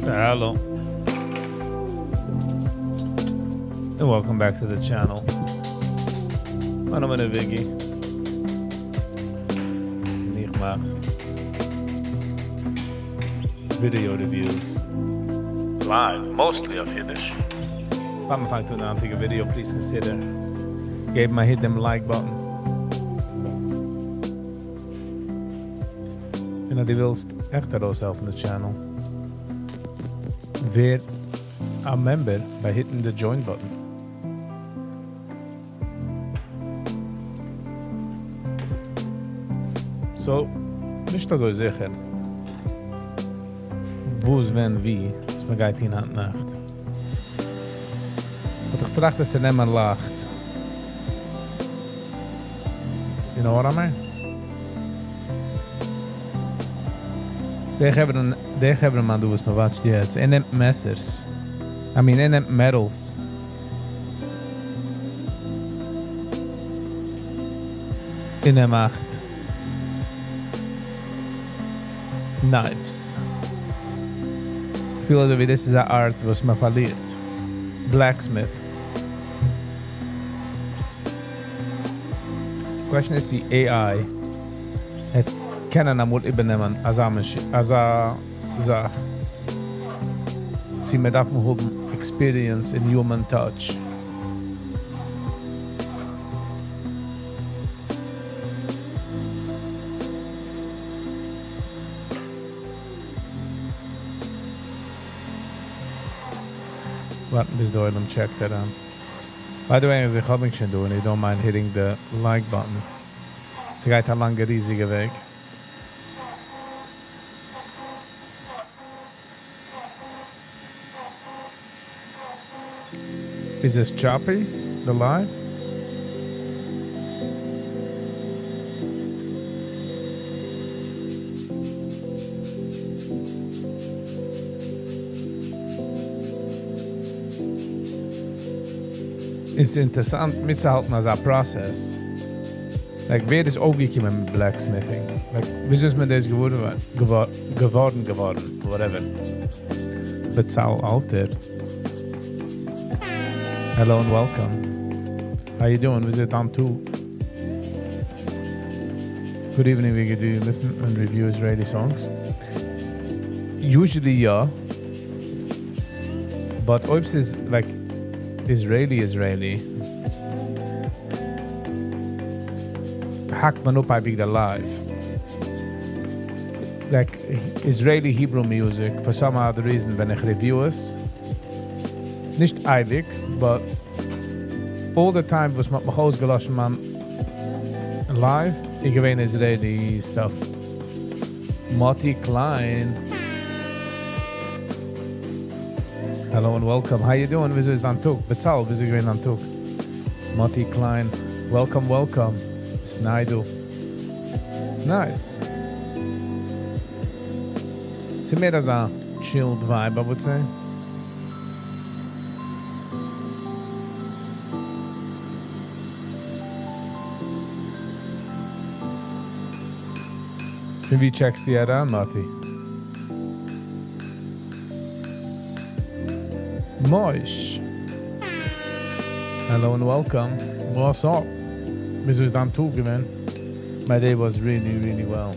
Hello. And welcome back to the channel. My name is Viggy. En ik maak video reviews. Live, mostly of Yiddish. If I'm finding to take a video, please consider hit them like button. En dat je wilt echt zelf in de channel. Weer a member by hitting the join button. So, nicht so sicher. Wo es, wenn, wie, es mir geht in an Nacht. Und ich tracht, dass nicht mehr lacht. You know what I mean? They have a man who was my watch yet. And them messers. I mean, and them medals. In them acht. Knives. I feel as if this is a art was my verliert. Blacksmith. Question is the AI. Het kennen am wohl übernehmen als a Sach. Sie mit haben experience in human touch. Warten bis du them check that out. By the way, as ich habe schon tun, you don't mind hitting the like button. Es geht ein langer, riesiger Weg. Is this choppy, the live? Ist interessant mitzuhalten als ein Prozess. Like, wer ist aufgekommen mit Blacksmithing? Like, wieso ist mir das geworden? Whatever. Bezahl Alter. Hello and welcome. How you doing? Visit on too. Good evening, Viggy. Do you listen and review Israeli songs? Usually, yeah. But Oibs is like Israeli. Hakt man up I big live. Like Israeli Hebrew music, for some other reason, when I review es, nicht eilig, but all the time was mit mich ausgelassen, man, live, ich gewähne Israeli stuff. Motti Klein. Hello and welcome. How you doing? Wieso ist dann Tug? Bezahl, wieso gewähne dann Tug? Motti Klein. Welcome. Snaidu. Nice. It's made as a chilled vibe, I would say. Wie checkst du die an, Matti? Moish. Hello and welcome. What's up? Wieso ist dann gewesen? My day was really well.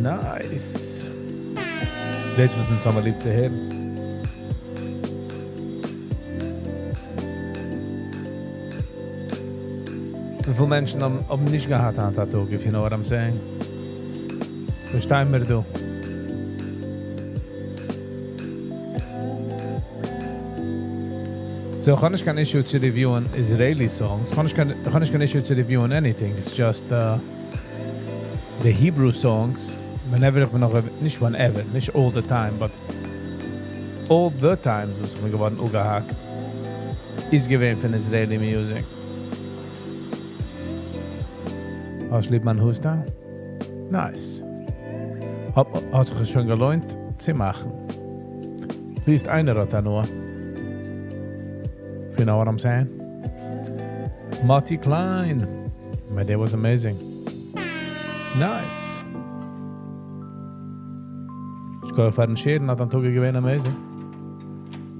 Nice. Das was uns aber lieb zu hören. Wie viele Menschen haben nicht gehabt an Tattoo, if you know what I'm saying? Verstehen wir du? So, I have no issue to reviewing Israeli songs. I have no issue to reviewing anything. It's just the Hebrew songs. Whenever, not all the time, but all the times was ich geworden ugehakt. Ist gewesen von Israeli music. Hast lieb man Husta? Nice. Hat sich schon gelohnt zu machen. Wie ist einer da nur? You know what I'm saying? Motti Klein. My day was amazing. Nice. Go for den Scheren hat dann Tag gewesen amazing.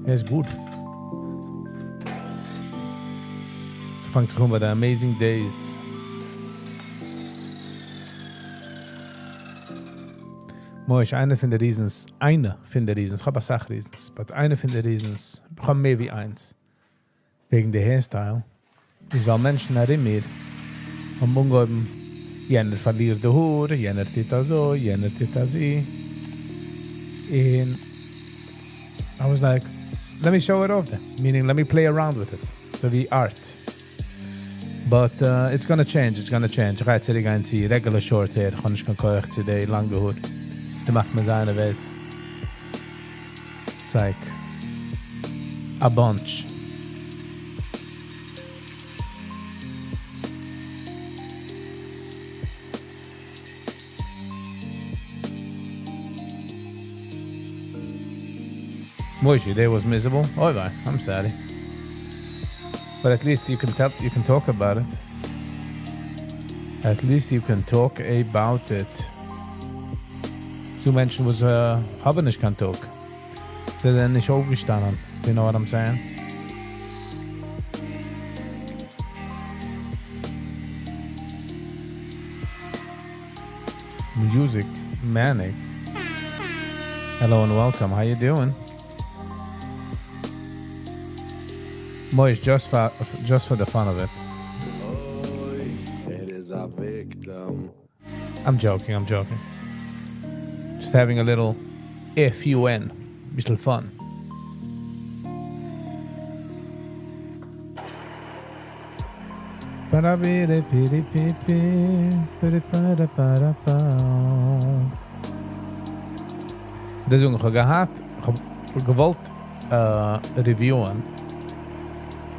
Ist gut. So fängt sich bei den Amazing Days. Moish, eine von der Reasons, ich habe eine Sache Reasons, aber eine von der Reasons, ich habe mehr wie eins, wegen der Hairstyle, ist, weil Menschen nach mir am Ungeben, jener verliert die Haare, jener tut das so, jener tut das so. And I was like, let me show it off then, meaning let me play around with it, so wie art. But it's gonna change. Ich gehe zurück ein zu regular short hair, ich kann nicht kochen zu der lange Haare. Die macht mir seine Weise. It's like a bunch. Moishi, day was miserable. Oh, I'm sorry. But at least you can talk about it. At least you can talk about it. Two Menschen was haben nicht kein Talk. Sie sind nicht aufgestanden. You know what I'm saying? Music, manic. Hello and welcome. How you doing? Moish, just for the fun of it. It is a victim. I'm joking. Just having a little fun. Little fun. Deswegen habe ich gewollt reviewen.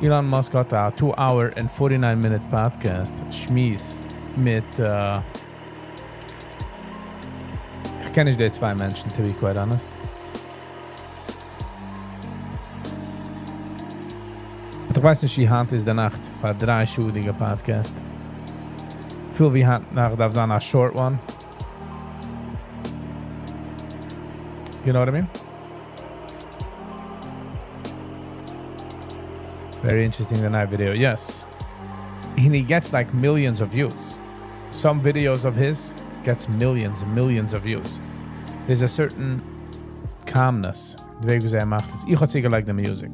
Elon Musk hat a 2-hour and 49-minute podcast. Schmies mit ich kenne nicht die zwei Menschen, to be quite honest. Aber ich weiß nicht, wie Hand ist der Nacht für 3-stündige Podcast. Viel wie Hand nach darf sein a short one. You know what I mean? Very interesting the night video, yes. And he gets like millions of views. Some videos of his gets millions and millions of views. There's a certain calmness. The way he macht es. Ich hatte like the music.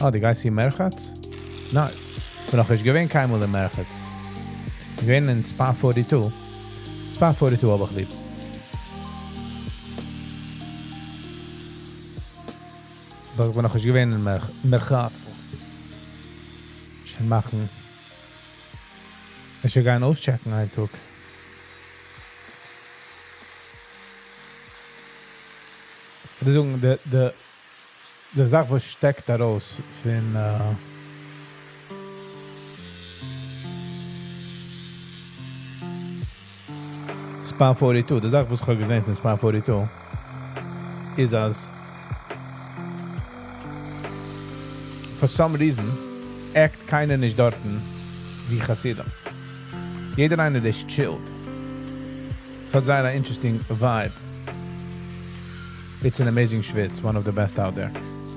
Oh, the guy see Merchatz? Nice. But noch ich gewinne keinmal in Merchatz. Ich gewinne in Spa 42. Spa 42 habe ich lieb. Aber ich bin noch nicht gewinnt in Merchatz. Ich kann machen. Ich will gerne auschecken, ein Tag. Die Sache, was steckt daraus, von Spa 42, die Sache, was ich habe gesehen in Spa 42, ist als for some reason act keiner nicht dort wie Chassidim. Jeder eine, der chillt. Es hat sehr interesting vibe. It's an amazing schwitz, one of the best out there.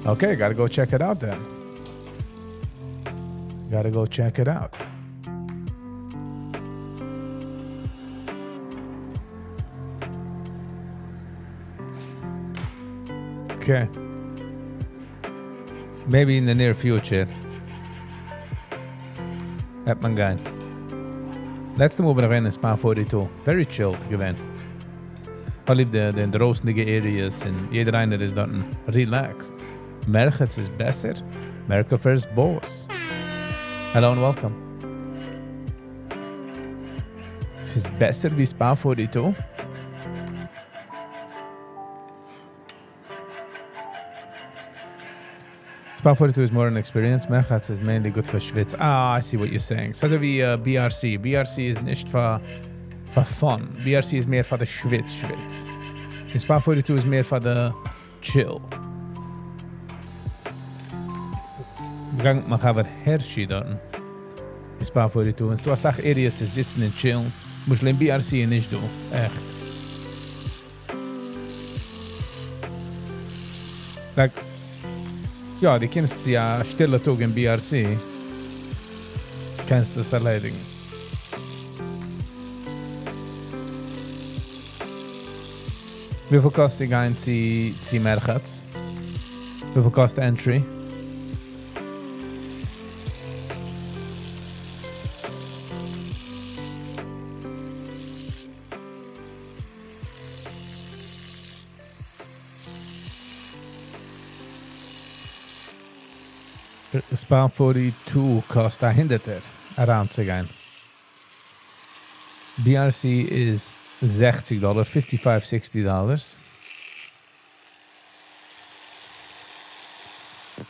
Okay, gotta go check it out then. Gotta go check it out. Okay. Maybe in the near future. Hat man gehen. Letzte Mal bin ich in Spa 42. Very chilled gewesen. Ich liebe die draußenige Areas und jeder einer ist dort relaxed. Merchatz ist besser. Merca first boss. Hello and welcome. Es ist besser wie Spa 42. Spa 42 is more an experience. Merchatz is mainly good for schwitz. Ah, I see what you're saying. So wie BRC. BRC ist nicht für fun. BRC ist mehr für the schwitz. Spa 42 ist mehr für the chill. Man kann aber Herrschi dort. Spa 42. Und du hast auch Areas, die sitzen und chillen. Mux l-BRC nixdu, Like, ja, die kommst ja stille tog in BRC, kennst du das erledigen. Wie viel kostet die ein zu Merchatz? Wie viel kostet Entry? Spa 42 cost $100 around again. BRC is $60, $55-$60.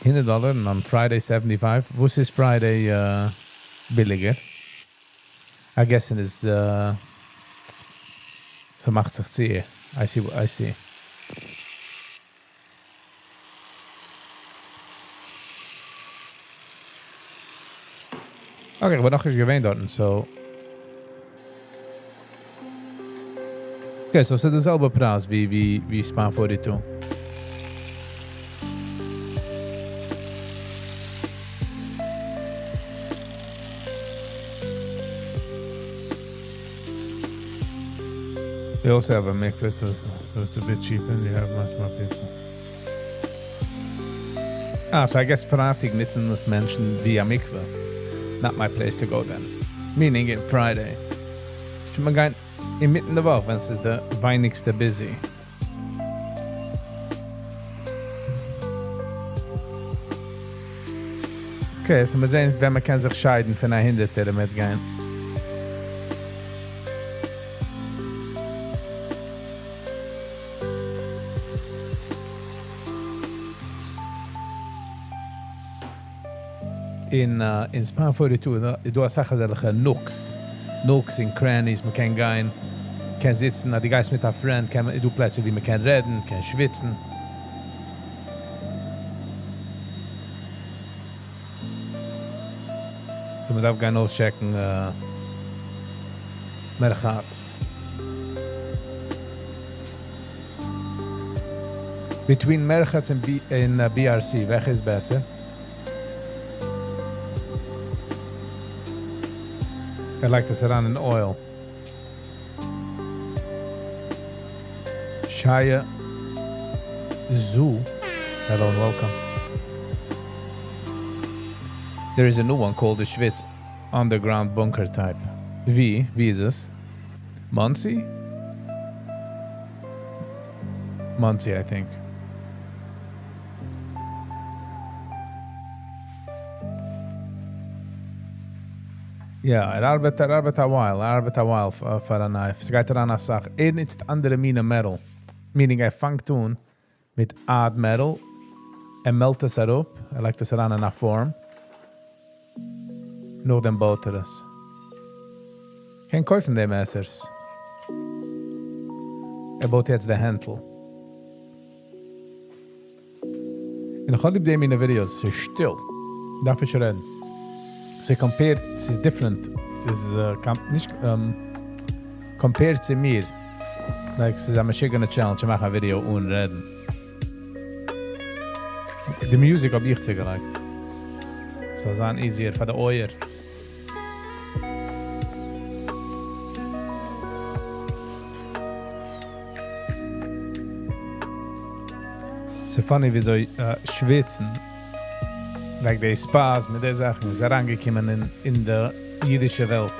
$100 and on Friday $75. What's this Friday billiger? I guess it is some 80. I see. Okay, ik ben nog eens gewend dort, so. Okay, so it's dezelfde prijs wie Spa 42. They also have a mikveh, so it's a bit cheaper and you have much more people. So I guess Freitag nutzen das Menschen via mikveh. Not my place to go then. Meaning in Friday. Should man gaan in mitten der Woche, wenn es ist der weinigste busy. Okay, so wir sehen, wenn man kann sich scheiden von einer Hinderte damit gehen. In Spa 42, du hast Sachen solche Nooks in Crannies, man kann gehen, kann sitzen, die Geist mit einer Freund, du Plätze, wie man kann reden, kann schwitzen. So man darf gehen auschecken, Merchatz. Between Merchatz and BRC, welche ist besser? I like to sit on in oil. Shaya Zoo. Hello and welcome. There is a new one called the Schwitz Underground Bunker type. Wie is this? Muncie, I think. Ja, arbeitet a while for a knife. Es geht daran als Sache. Nützt andere Mine Metal. Meaning, fangt tun mit Art Metal. Meldet es erop. Legt es daran in a Form. Nur dann baut es. Kein kaufen die Messers. Baut jetzt die Handle. Und ich habe die meine Videos. Es ist still. Darf ich reden? Sie compared, es ist different. Es ist nicht compared zu mir. Like, es ist eine schickene Challenge, ich mache ein Video ohne reden. Die Musik habe ich zugelegt. So es ist easier für die Ohr. Es ist funny, wie so schwitzen. Like die Spas mit der Sachen ist herangekommen in der jiddische Welt.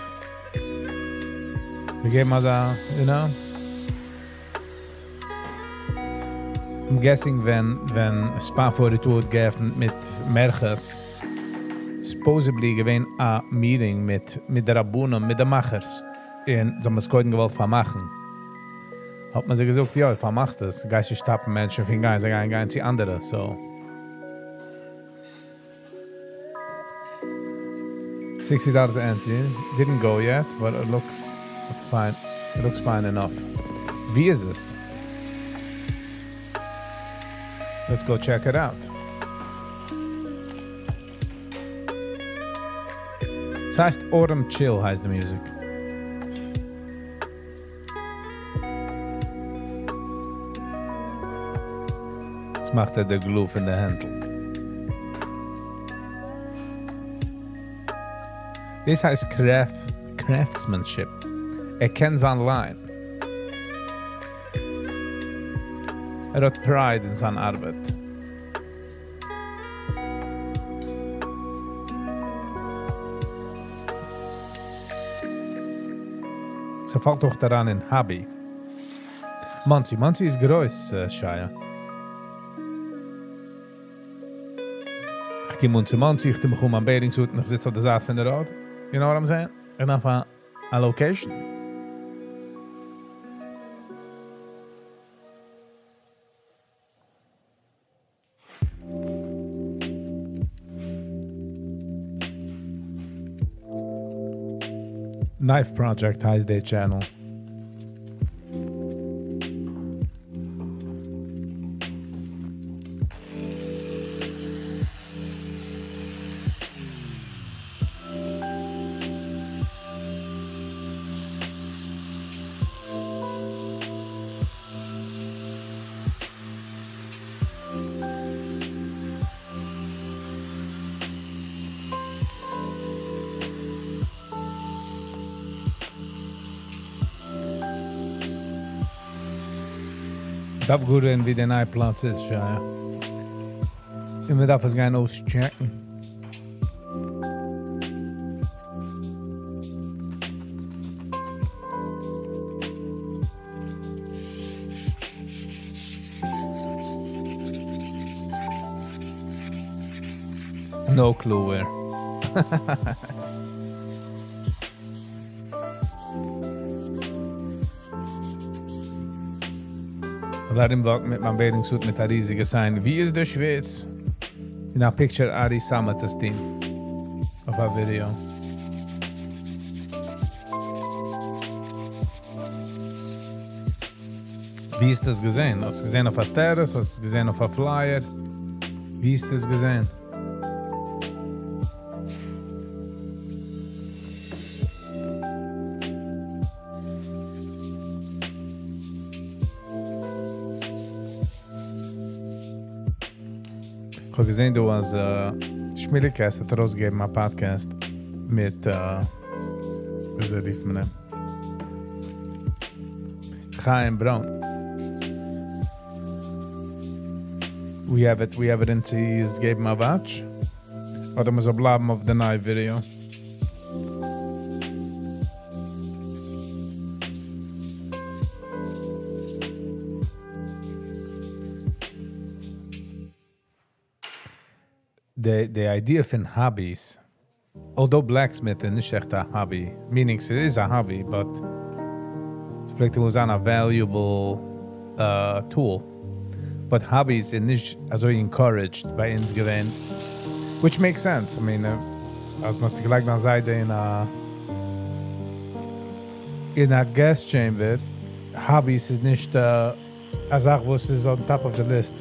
So geben wir da, you know? I'm guessing wenn Spa 42 geöffnet mit Merchatz, supposedly gewesen a meeting mit der Rabunen, mit den Machers. Und so haben wir es heute gewollt vermachen. Hat man sich gesagt, ja, vermachst das. Geistig stoppen Menschen von gehen, sie gehen zu anderen, so. $60 entry. Didn't go yet, but it looks fine. It looks fine enough. Wie is this? Let's go check it out. Es heißt Autumn Chill heißt die Musik. Das macht der Glue in der Handle. Das heißt Craftsmanship. Kennt's online. Hat Pride in seiner Arbeit. Sie fällt auch daran in Hobby. Manzi ist groß, Shaya. Ich komme zu Manzi, ich komme am Bathing-Suit und ich sitze auf der Seite von der Rad. You know what I'm saying? And auf a location. Knife Project heißt der Channel. Darf gut werden, wie der neue Platz ist, ja. Und man darf es gerne auschecken. No clue where. Ladim walk mit meinem Bathing-Suit mit der riesigen Sign. Wie ist der Schweiz? In der Picture Ari sammelt das Ding. Auf ein Video. Wie ist das gesehen? Hast du gesehen auf der Status? Hast du gesehen auf der Flyer? Wie ist das gesehen? Ich habe gesehen, du hast Schmielikast hat rausgegeben, ein Podcast mit, wie rief man Chaim Brown. We have it in his geben a watch. Oder man so bleiben auf der neuen Video. The idea von hobbies, although blacksmith is nicht echt a hobby, meaning it is a hobby, but it was a valuable tool. But hobbies is nicht also encouraged bei uns gewesen, which makes sense. I mean, als man gleich dann sagt in a gas chamber, hobbies is nicht a Sache, was is on top of the list.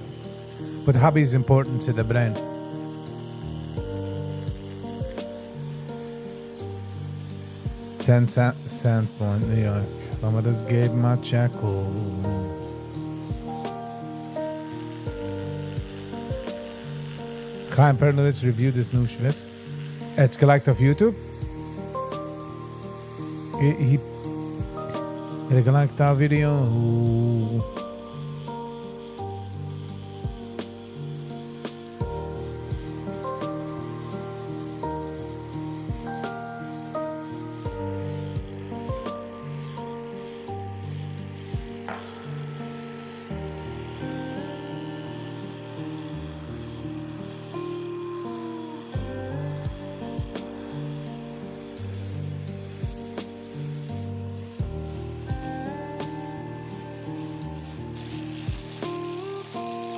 But hobby is important to the brain. $0.10 point New York. Lass mal das geben, mal checken. Chaim Pernowitz reviewed this new Schwitz. It's geliked auf YouTube. He geliked our video.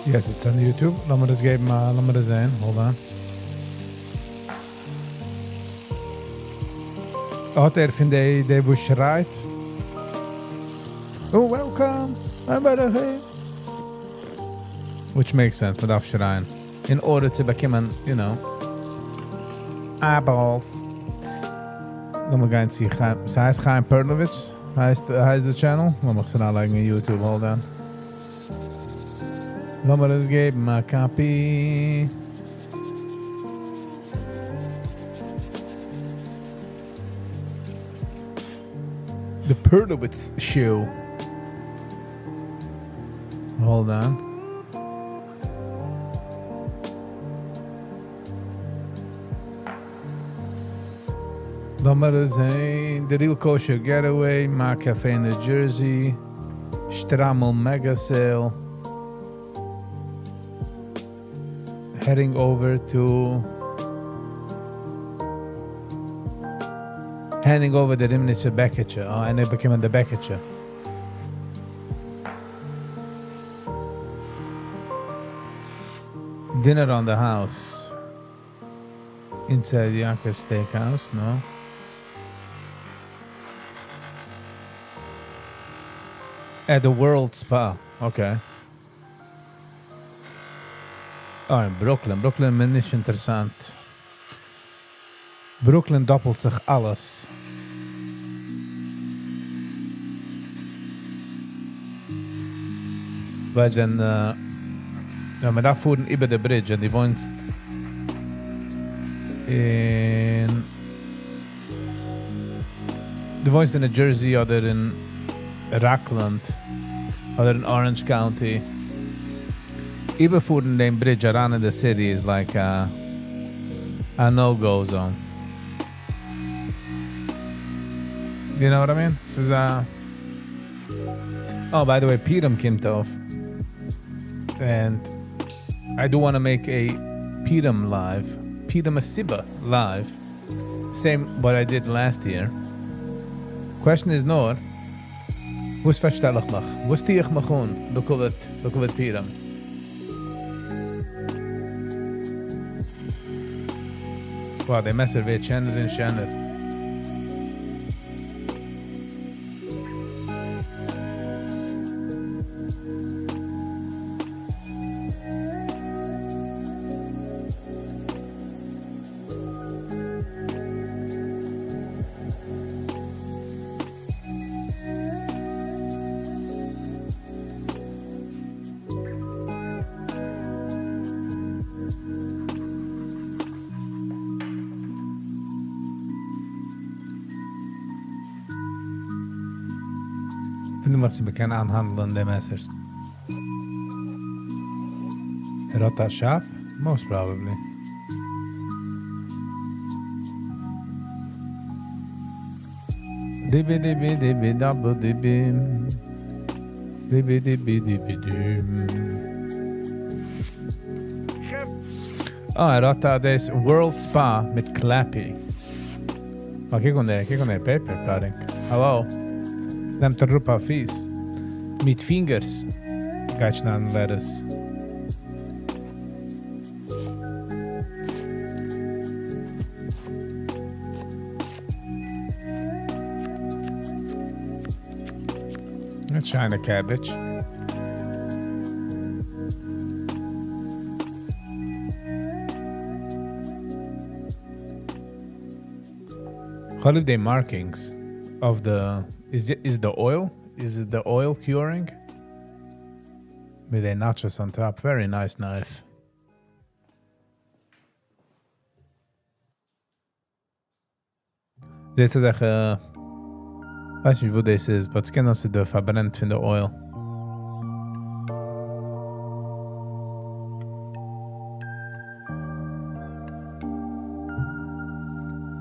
Yes, it's on YouTube. Lass mir das geben, lass mir das sehen. Hold on. Hat finde der wo schreit. Oh, welcome. I'm better here. Which makes sense, man darf schreien. In order to become, you know, eyeballs. Lass mal gehen sehen. Es heißt Chaim Pernowitz. Heißt der Channel. Lass mich es anlegen in YouTube. Hold on. Lass mir das geben, a Kapi. The Perlowitz Show. Hold on. Lass mir das sein. The Real Kosher Getaway, my cafe in New Jersey. Strammel Mega Sale. Heading over to handing over the Rimnitzer Bekketje. Oh, en ik became the Bekketje. Dinner on the house. Inside Yonkers Steakhouse, no? At the World Spa, okay. Oh, in Brooklyn. Brooklyn is niet interessant. Brooklyn doppelt zich alles. Wij zijn... ja, maar daar voeren über de bridge en die woont... in... Die woont in New Jersey oder in Rockland oder in Orange County. Überfuhren den bridge around in the city is like a no-go zone. You know what I mean? So oh, by the way, Piram came off. And I do want to make a Piram live. Piram Asiba live. Same what I did last year. Question is nur, was verstell ich mich? Was tue ich mich an? Look at Piram. Wow, der Messer wird schöner und schöner. Sie bekennen anhandeln the messers. At that shop? Most probably. Dibby dibby dibby double dibby. Dibby dibby dibby doom. Oh, at this World Spa mit Clappy. Oh, kijk on the paper cutting. Hello. Neemt er op vies. Met fingers. Gaat je naar een lettuce. Een China cabbage. Holiday markings of the... Is the oil? Is it the oil curing? With a nachos on top. Very nice knife. Dit is echt... weet niet wat deze is, maar het kan als het de verbrennt van de oil.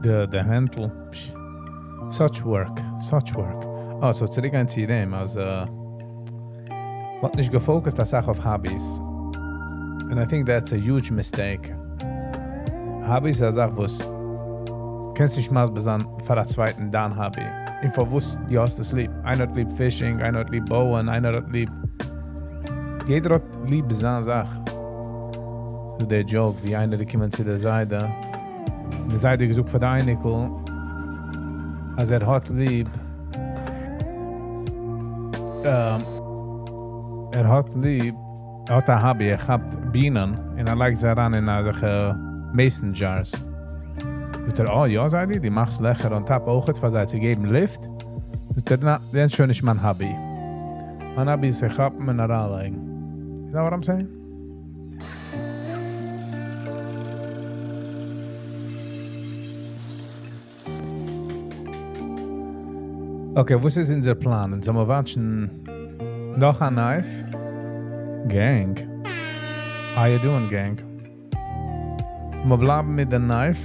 The handle. Psh. Such work. Oh, so zurück an zu dem, als wat nicht gefocust als Sache auf Hobbys. And I think that's a huge mistake. Hobbys ist eine Sache, was kennst dich mal besan für der zweiten dann Hobby. Ich verwusst, die hast das lieb. Einer hat lieb Fishing, einer hat lieb Bauen, einer hat lieb... Jeder hat lieb besan Sache. So der Joke, die einer, die kommen zu der Seite. Die Seite gesucht für der Einikel. Als hat lieb... hat ein Hobby, hat Bienen und legt sie ran in Mason Jars. Oh ja, zei die macht's lekker on top ook het, was ze geben Lift. Na, dan schon ist mein Hobby. Mein Hobby ist, ich hab mir nach anlegen. You know what I'm saying? Okay, was ist unser Plan? Sollen wir watchen noch ein Knife? Gang. How you doing, gang? Wir bleiben mit dem Knife.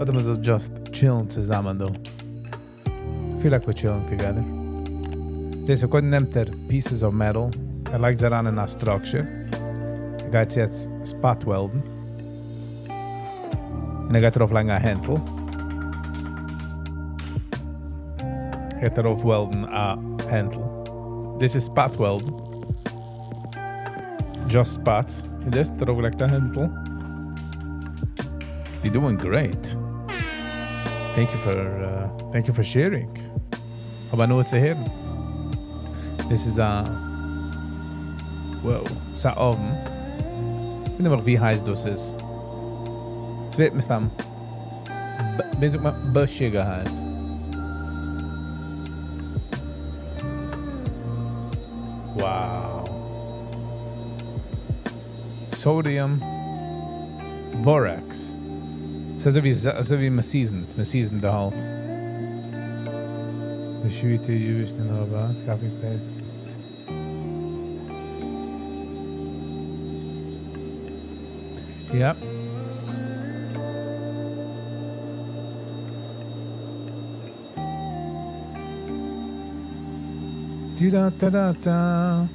Oder wir so just chillen zusammen, though. I feel like we're chilling together. Deze kort nimmt pieces of metal. Legt sie ran in a structure. Geht jetzt spot welden. Und gaat erop lang een handle. Gaat erop welden a handle. This is spot welden. Just spots. En dit erop like the handle. You're doing great. Thank you for sharing. Aber nur zu hören. This is a wow, sa oven. Ik weet niet meer wie heiß das ist. Es wird mir dann bin ich mal bushiger heiß. Wow. Sodium borax. So wie man seasoned the halt. Misssuite, Yiddish, and all that. Copy paste. Yep. Da-da-da-da.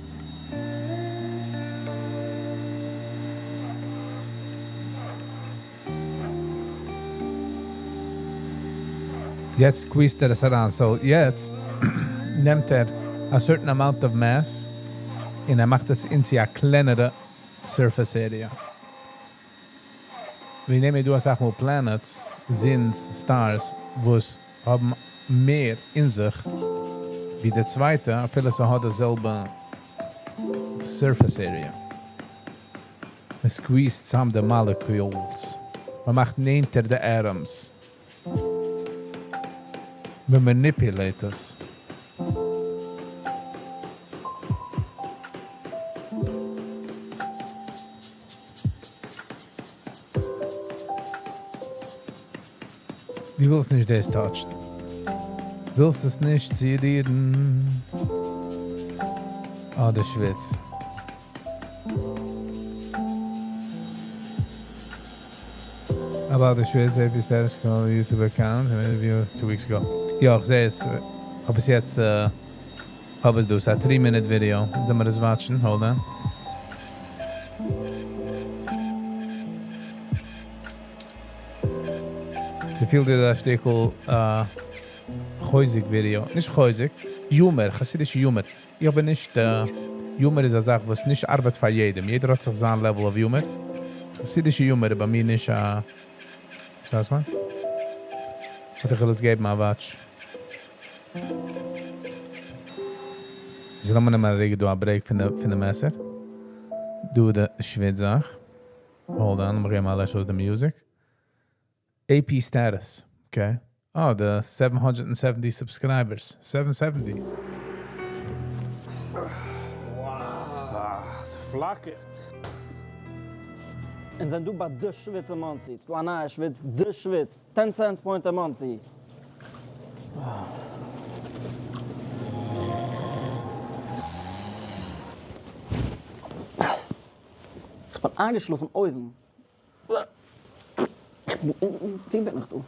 Jetzt squeezed es around. So jetzt nimmt a certain amount of mass und macht es in eine kleinere surface area. Wir nehmen du als auch planets, Sins, Stars, wo es haben mehr in sich wie der zweite, vielleicht so hat dasselbe surface area. Man squeezed some the molecules. Man macht hinter the atoms. We manipulate us. Du willst nicht das touchen. Willst es nicht ziehen? Oh, der Schwitz. About the Schwitz, heb je status on YouTube account, I made a video 2 weeks ago. Ja, ich sehe es. Hab es jetzt, hab es dus, a 3-minute video. Sollen wir das watchen? Hold on. So viel dir das Stückel, Häusig Video. Nicht Häusig, Humor, chassidische Humor. Ich bin nicht, Humor ist eine Sache, was nicht Arbeit für jedem. Jeder hat sich sein Level of Humor. Chassidische Humor, bei mir nicht, sag's mal. Wat ik het geben, maar watch. Zullen we maar even doen een break van de messer? Doe de Schwitzag. Hold on, we gaan maar les de music. AP status, okay. Oh, the 770 subscribers. 770. Wow, ze flakkert. En zijn doe bij de Schwitzer man ziet. Doe aan Schwitz, de Schwitz. 10 cents point a man ziet. Ich bin angeschlafen Eisen. Die bin ich du.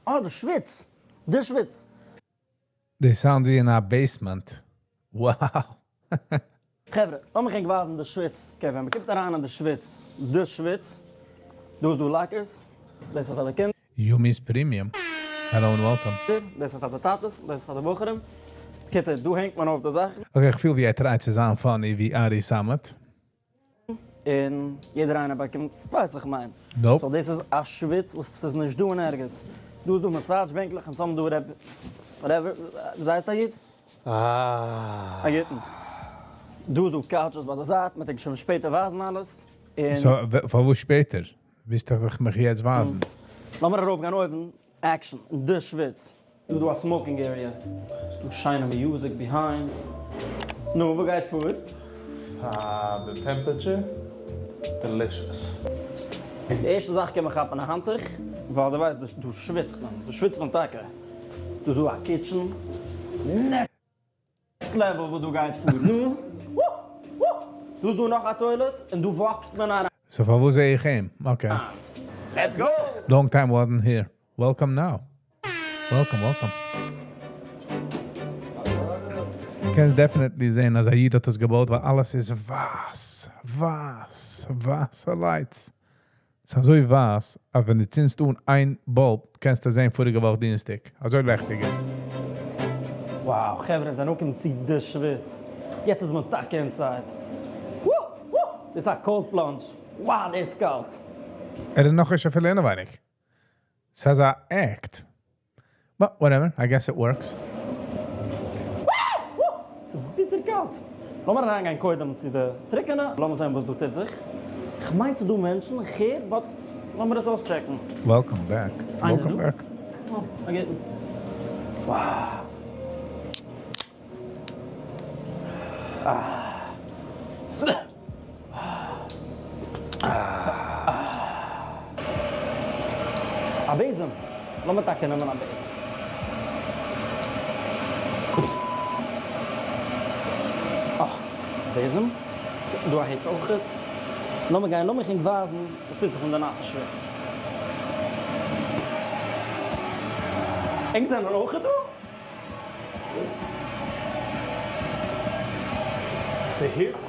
Oh, de Schwitz. De Schwitz. They sound in a basement. Wow. Gevre, om ging wazen de Schwitz. Kevin, ik heb daar aan de Schwitz. De Schwitz. Doe lekkers. Deze van de kind. Yumi's Premium. Hello and welcome. Deze van de tatas. Deze van de bocheren. Kitze, du hengt man auf der Sache. Okay, ich fühle, wie er treibt sich an von wie Ari Samet. Und jeder eine bei ihm weiß, was ich meine. Nope. So, das ist ein Schwitz, was es nicht tun nirgends. Du Massagebänklich und some du whatever. Was heißt das jetzt? Ah. Du Couches bei der Saat, mit dem schon später wasen alles. So, von wo später? Wisst ihr, ich mich jetzt wasen? Lass mal darauf gehen, Action, de Schwitz. Du do a smoking area. Du shine music behind. No, wo geht vor? The temperature, delicious. Die erste Sache kann man an der Hand, weil du weißt, du schwitzt man. Du schwitzt von Tag. Du do a kitchen. Next level, wo du geht vor. Nu, du do noch a toilet und du walkt man naar. So van wo zei je geen? Okay. Let's go! Long time wasn't here. Welcome now. Welcome. Ik kan definitely zijn als hij dat is gebouwd, waar alles is was lights. Es ist so was, aber wenn du zinnst du ein Bulb, kannst du sein vorige Woche Dienstag. Also lächtig ist. Wow, Gevren zijn ook in het de schwitz. Jetzt is mijn tak inside. Dit is een cold plunge. Wow, dit is koud. Er nog eens even leren weinig. Es has a act. But whatever, I guess it works. Het is bitter koud. Laat maar dan gaan kooien om te trekken. Laat maar zijn wat doet dit zich. Gemeente te doen mensen, geer, wat. Laat maar dat eens checken. Welcome back. Welcome back. Oh, I get it. Wow. Abezem. Laat me takken naar abezem. Bezem. Doe ik ook het. Laat me gaan wazen. Of dit is van de naast schwitz. Eng zijn er ogen toe? The hits.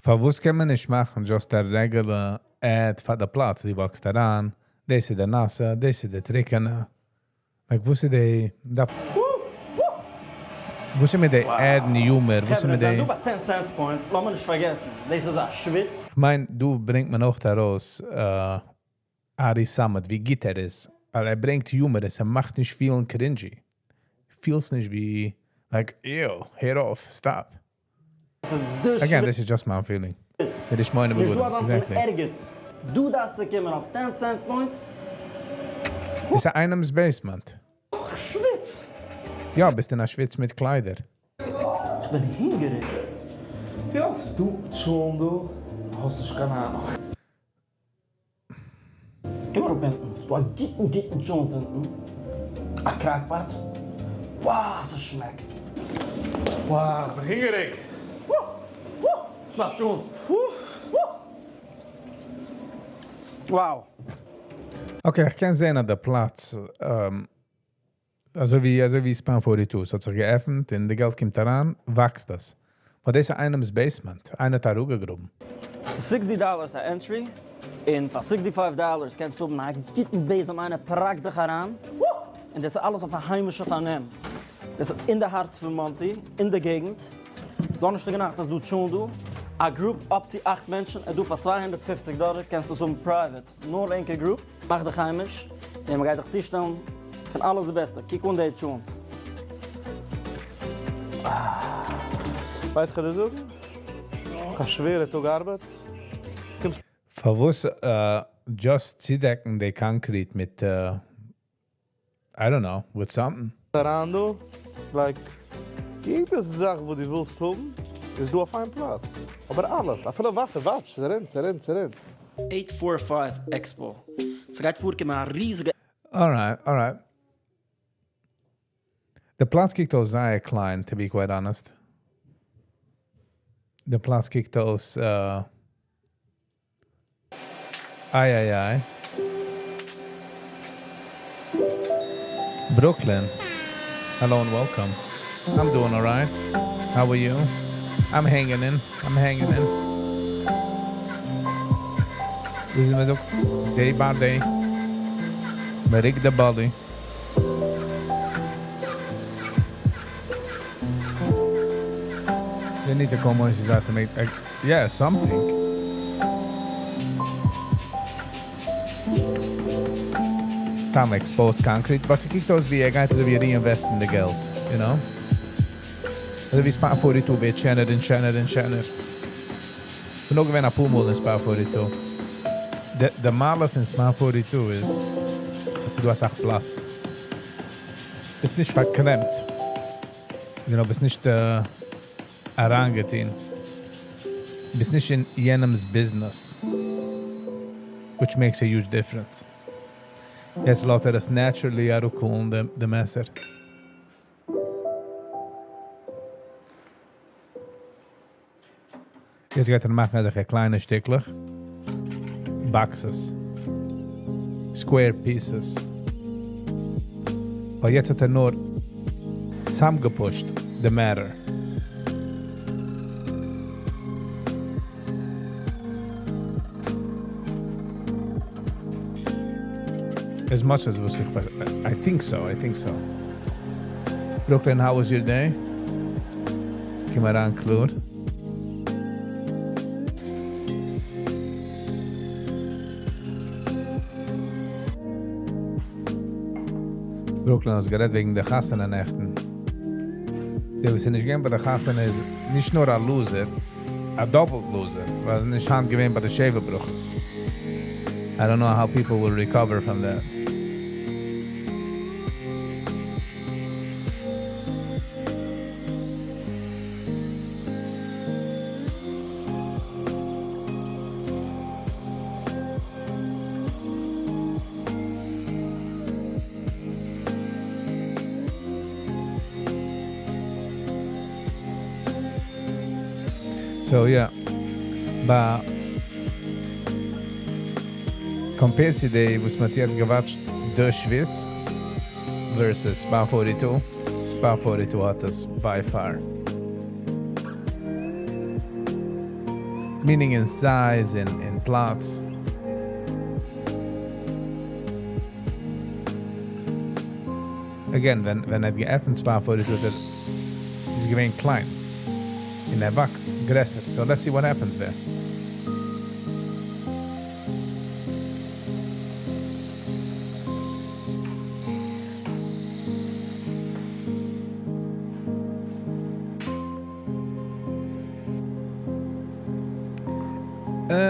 Verwus kann man nicht machen, just der regular ad für den Platz, die wächst daran. Das ist der Nasse, das ist der Trickene. Ich wusste die, wusste mir die ad in Humor, wusste mir die... Du bei 10 cents point, lass mich nicht vergessen. Das ist ein Schwitz. Ich mein, du bringt man auch daraus, Ari Sammet, wie geht ist. Aber bringt Humor, es macht nicht viel cringy. Feels nicht wie, like, ew, head off, stop. Das ist de Again, this is just my feeling. It is meine Dus Begründung. wat als Exactly. ergens. Du das te kommen auf 10 cents point. Ist ein Items Basement. Schwitz. Ja, bist in der Schwitz mit Kleider. Ich bin hingerig. Ja, es du schon, du. Hast du keine Ahnung. Kom maar op hinten. Du hast gitten Joint hinten. Ein Kraakpad. Wow, das schmeckt. Wow, ik ben hingerig. Slap Joint. Wow. Okay, ich kann sehen an der Platz, also wie Span 42, es hat sich geöffnet, in der Geld kommt daran, wächst das. Aber das ist Items Basement, eine Taruga Gruppen. $60 an entry. En voor $65 kannst du naar gitten bezem eine prachtig aan. En das ist alles auf ein heimischer Vernehmen. Das ist in der Hart von Monty, in der Gegend. Donnerstag Nacht, das du schon du. A group up zu 8 Menschen, und du für $250 kannst du so ein Private. Nur eine Group, mach dich heimisch. En man geht dich stellen, von alles das Beste. Kijk und die schon. Weißt du, was ich sagen? Ich habe schwere Tagarbeit. Verwus, just zidecken die Konkret mit, I don't know, with something. Daran du, it's like, jede Sache, wo du willst haben, ist du auf einem Platz. Aber alles, auf alle Wasser, watsch, zerrennt. 845 Expo. Es geht vor, mit einer riesigen... Alright. Der Platz kijkt aus sehr klein, to be quite honest. Der Platz kijkt aus, Ai. Brooklyn. Hello and welcome. I'm doing all right. How are you? I'm hanging in. We zijn ook day by day. Met ik de body. They need to come on to make, yeah, something. Stam exposed concrete, but ze kijkt als wie gaat ze weer reinvesten de geld, you know? Also wie Spa 42 weer Channer. We nog weer naar Poemel in Spa 42. De malen van Spa 42 is, dat ze doen echt plaats. bist nicht verklemmt. Bist nicht herangetan. Bist nicht in jenem's business. Which makes a huge difference. Jetzt lässt das naturally arukuln, de Messer. Jetzt geht machen ein kleines Stücklich. Boxes. Square pieces. Aber jetzt hat nur zusammengepusht, the matter. As much as was I think so. Brooklyn, how was your day? Come around, Claude. Brooklyn has geredet wegen der Chassenen-Nächten. Der, was nicht gehen bei der Chassen, ist nicht nur ein Loser, ein Doppelt-Loser, weil nicht hand gewinnt bei der Schäferbruches. I don't know how people will recover from that. So yeah, but compared to the was Matthias gewatscht der Schwitz versus Spa 42, Spa 42 hat das by far. Meaning in size, in plots. Again, wenn er geöffnet Spa 42 hat, ist gewähnt klein. In erwachsen, größer. So let's see what happens there.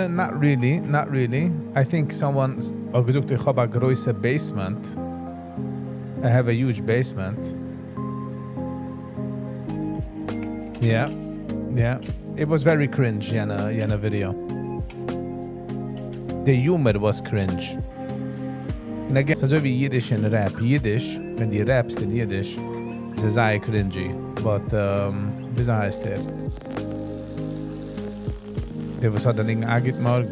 Not really. I think someone's gesagt, ich habe a größer basement. I have a huge basement. Yeah. It was very cringe, Jana video. The humor was cringe. And again, so wie Yiddish and rap. Yiddish, wenn die rappst in Yiddish, ist es sehr cringy. But, wie heißt der? Der was hat dann Ding agit morgen.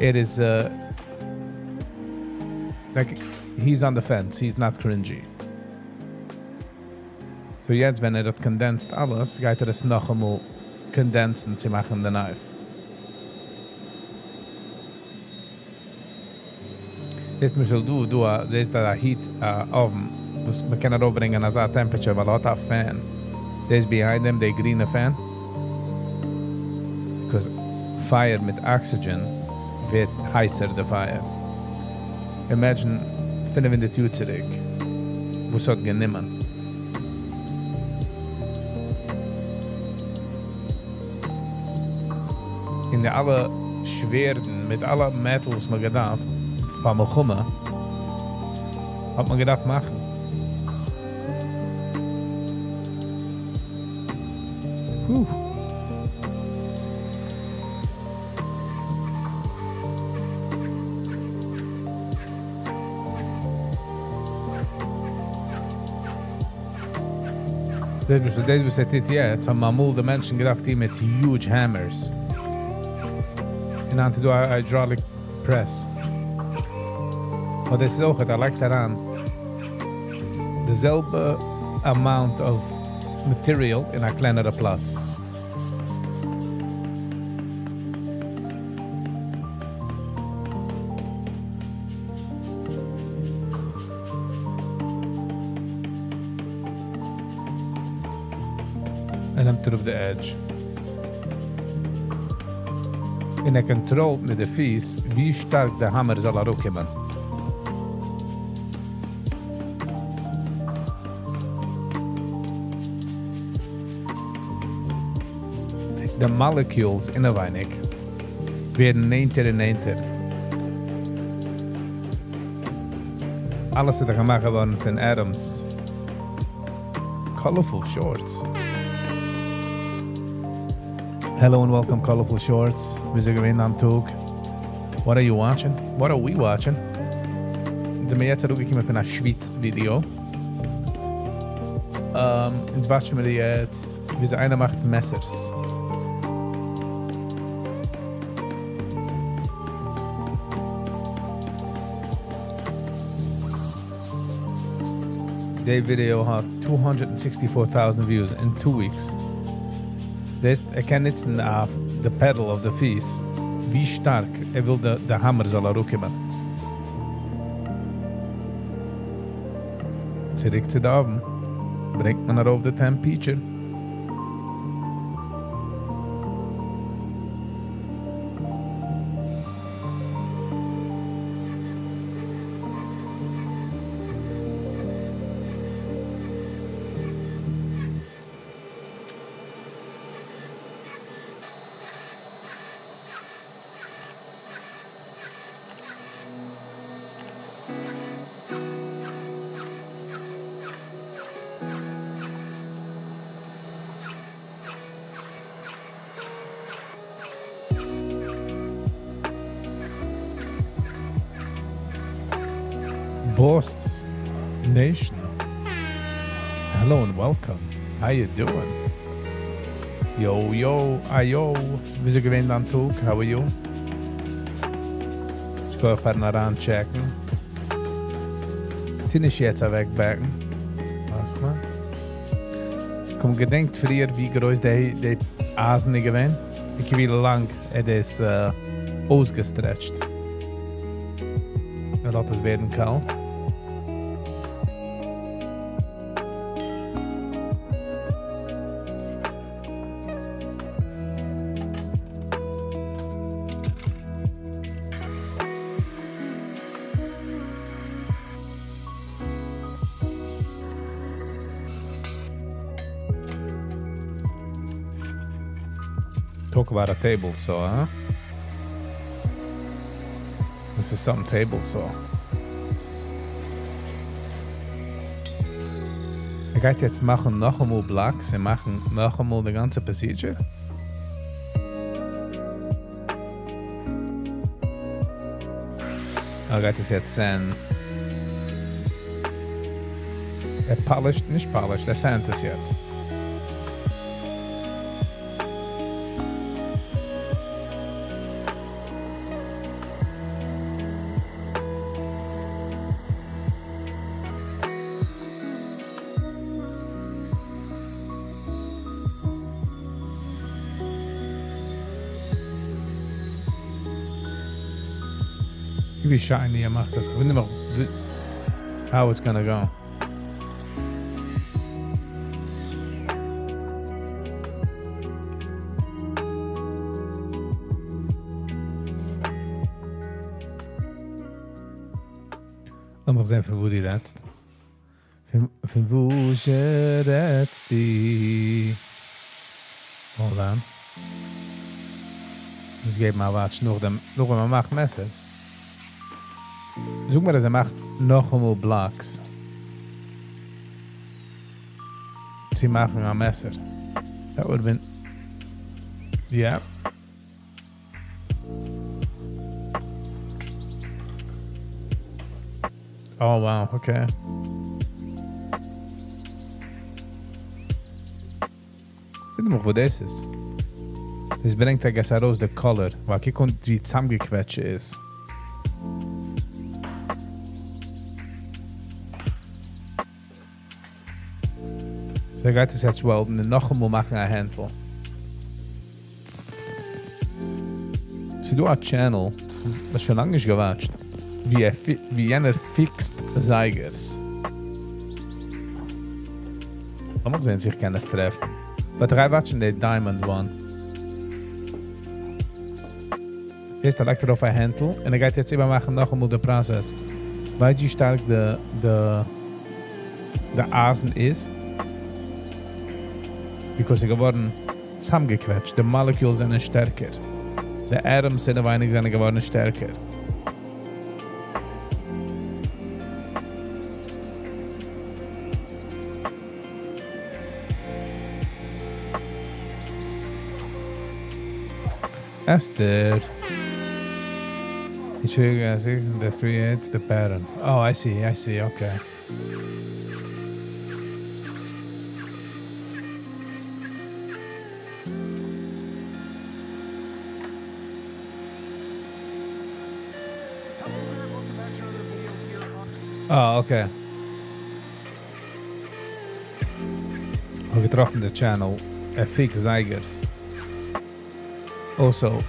It is, like, he's on the fence. He's not cringy. So jetzt, wenn das kondensiert alles, geht es noch einmal kondensieren zu machen, den Knife. Jetzt Michel, du siehst da Heat oven, was man kann bringen als a temperature, weil hat a fan. There's behind them, the green fan. Because fire mit oxygen wird heißer, the fire. Imagine, 25 zurück, wo es hat genommen. In der alle Schwerden, mit aller Metals man gedacht, von Mochumma, hat man gedacht machen. Puh. Das was it jetzt, haben mal die Menschen gedacht, die mit huge hammers. And on to do a hydraulic press. But this is auch, I like daran, dezelfde amount of material in a kleinere Platz. And I'm through the edge. En ik controleert met de vies wie stark de hammer zal er ook hebben. De molecules in een weinig werden eenter en eenter. alles ist gemacht worden von Adams. Colorful Shorts. Hello and welcome, Colorful Shorts. Wir sind gewesen am Tag. What are you watching? What are we watching? Sind wir jetzt zurückgekommen von einem Schweiz-Video. Jetzt watchen wir jetzt, wie so einer macht Messers. The video hat 264,000 views in 2 weeks. Ich kann jetzt auf the pedal of the Fies, wie stark will der Hammer soll rückkommen. Zurück zu da oben. Bringt man auf den Temperature. Boss Nation. Hello and welcome. How you doing? Yo, yo, ayo. Wir sind gewesen am Tag. How are you? Ich gehe auf einen ran checken. Tin ist jetzt wegbacken. Was mal? Komm, gedenkt früher, wie groß die Asen gewesen. Ich wie lang ist ausgestretcht. Laat es werden kalt. Talk about a table saw, huh? This is some table saw. Ich gehe jetzt machen noch einmal Blocks und machen noch einmal die ganze Procedure. Ich gehe das jetzt sehen. Polished, nicht polished, sand es jetzt. Wie shiny er macht das. Ich weiß nicht mehr, how it's gonna go. Lass mal sehen, von wo die redest. Von wo sie redest die. Hold on. Ich gebe mal was, noch wenn man macht Messers. Zoek maar eens, hij maakt nog eenmaal blocks. Ze maken een messer. Dat would have been... Yeah. Oh wow, okay. Ik weet nog wat deze is. Dit brengt hij raus de color. Waar ik kon die samengekwetscht is. So ich gehe das jetzt welden und noch einmal machen ein Handle. Sie do ein Channel, das schon lange nicht gewatscht, wie jener Fixed Zeigers. Lass mal sehen, ich kann das treffen. Aber drei watschen die Diamond One. Eerst legt er auf ein Handle und er geht jetzt immer machen noch einmal den Prozess. Weil wie stark der Asen ist. Because sie geworden zusammengequetscht. Die Moleküle sind stärker. Die Atoms sind geworden stärker. Esther. The trigger that creates the pattern. Oh, I see, okay. Oh, okay. We getroffen the channel. Fix Zeigers. Also,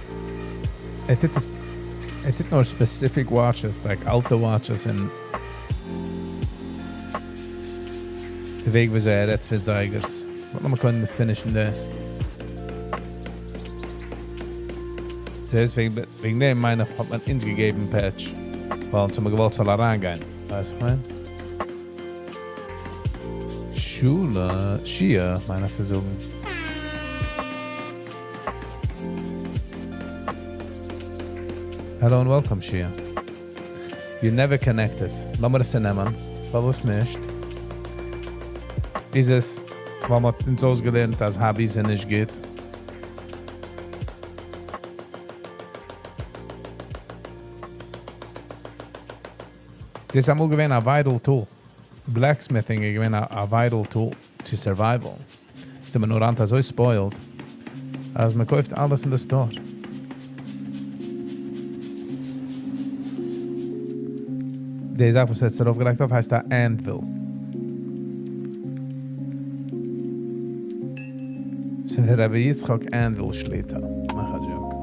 it did no specific watches like auto watches and the Weg was red for Zeigers. Wat nog maar kunnen finishen this. Ze wegen dem meine hat man ingegeben Patch. Weil zum gewollt soll reingehen. Weißt du, man? Shia, meiner zu sagen. Hello and welcome, Shia. You never connected. Lass mal das nehmen. Was nicht. Ist es, weil man uns ausgelernt, dass Hobbys nicht geht. Das ist einmal gewesen ein vital tool. Blacksmithing is gewesen ein vital tool to survival. Sind wir nur an so spoiled. Also man kauft alles in der Store. Die Sache, was jetzt darauf gelegt habe, heißt der Anvil. So wir haben jetzt auch Anvil Schlitter. Mach a joke.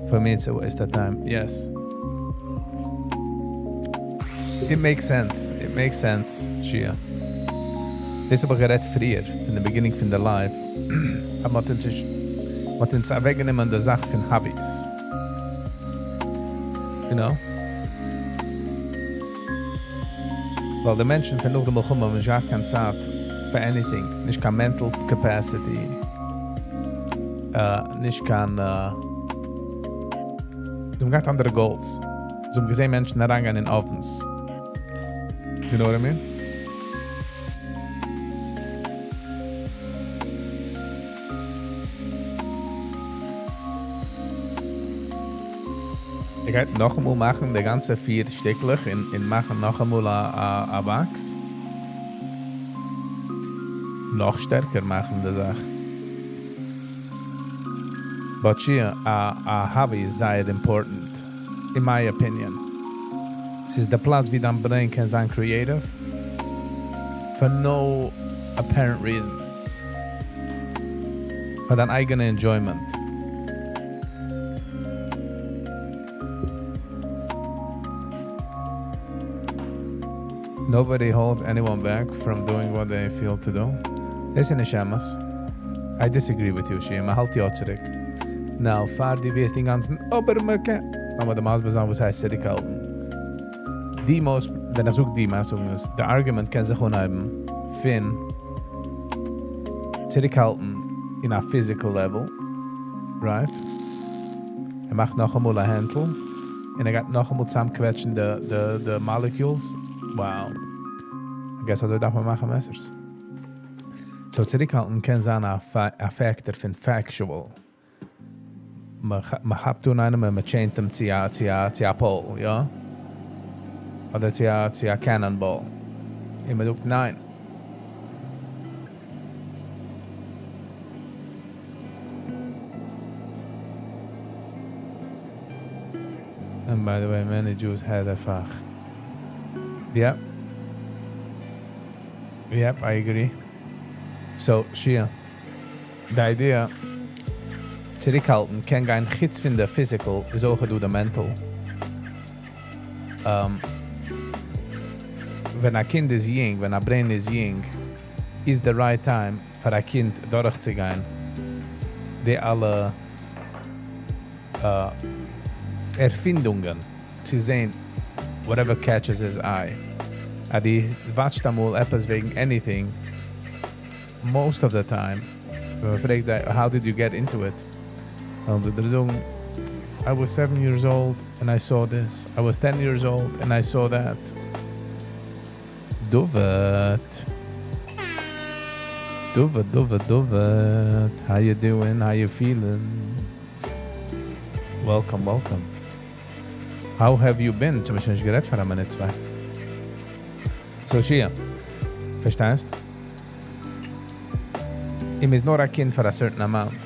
For me it's a waste of time. Yes. It makes sense. It makes sense, Shia. Das ist aber gerade früher, in der beginning von der Life. Aber man hat uns weggenommen der Sache von Hobbys. You know? Weil die Menschen von noch einmal kommen, man hat keine Zeit for anything. Nicht keine mental capacity. Nicht keine... Du hast andere Goals. So haben gesehen Menschen herangehen in Ovens. You know what I mean? Ich werde noch einmal machen, die ganze 4 Stücklich und machen noch einmal a Wachs. Noch stärker machen die Sache. But here, a hobby is very important, in my opinion. Es ist der Platz, wie dein Brain kann sein creative, for no apparent reason. For dein eigenes Enjoyment. Nobody holds anyone back from doing what they feel to do. Das ist nicht Shamas. I disagree with you, Shim. Ich halte dich zurück. Now, fahr die wirst den ganzen Obermöcke. Aber der Maß besagen, was heißt City halten. Die muss, wenn ich suche die Maßung ist, der Argument kann sich unheimen, Finn, zurückhalten in a physical level, right? Macht noch einmal ein Handle und geht noch einmal zusammenquetschen die Molecules. Wow. I guess also darf man machen Messers. So zurückhalten kann sein ein Faktor von factual. Man hat tun einem, man chaint dem zu a Pole, ja? Oder zu a Cannonball. Und man sagt, nein. And by the way, many Jews had a fach. Yep. Yep, I agree. So, Shia, the idea, zurückhalten, kann kein Chitz von der Physical, ist auch du der Mental. Wenn ein Kind ist jung, wenn ein Brain ist jung, ist the right time für ein Kind durchzugehen. Die alle Erfindungen zu sehen, whatever catches his eye. Die watcht einmal etwas wegen anything, most of the time. Wenn man fragt, how did you get into it? Und sie sagen, I was 7 years old and I saw this. I was 10 years old and I saw that. Du wird. Duvet. How you doing? How you feeling? Welcome. How have you been? Ich habe schon nicht geredet für eine Minute, zwei. So, Shia, verstehst? Ihm ist nur ein Kind for a certain amount.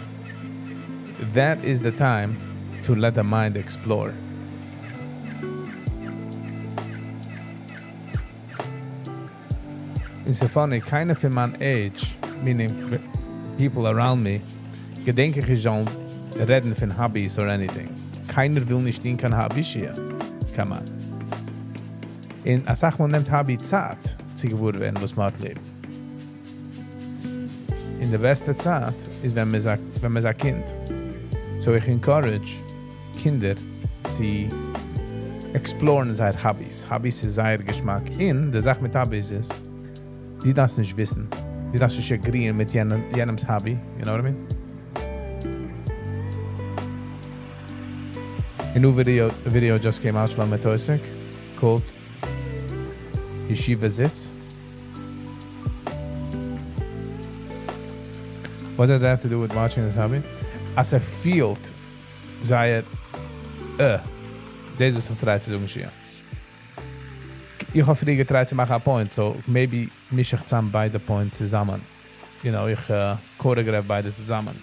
That is the time to let the mind explore. It's so funny, kind of in my age, meaning people around me, gedenke ich schon reden von Hobbys or anything. Keiner will nicht in kein Hobby hier. Come on. In a Sach man nimmt Hobby Zeit, zu geworden werden, was man leben. In der beste Zeit ist, wenn man sagt Kind. So ich encourage Kinder zu exploren seine Hobbys. Hobbys ist sein Geschmack. Der Sache mit Hobbys ist, die das nicht wissen. Die das nicht agreeen mit jenems Hobby. You know what I mean? A new video just came out from Metoisik called Yeshiva Zitz. What does that have to do with watching this hobby? As a field, sei deze is getraaid te doen misschien. Ich habe früher getraut zu machen ein Point, so maybe mische ich zusammen beide Points zusammen. You know, ich choreograph beide zusammen.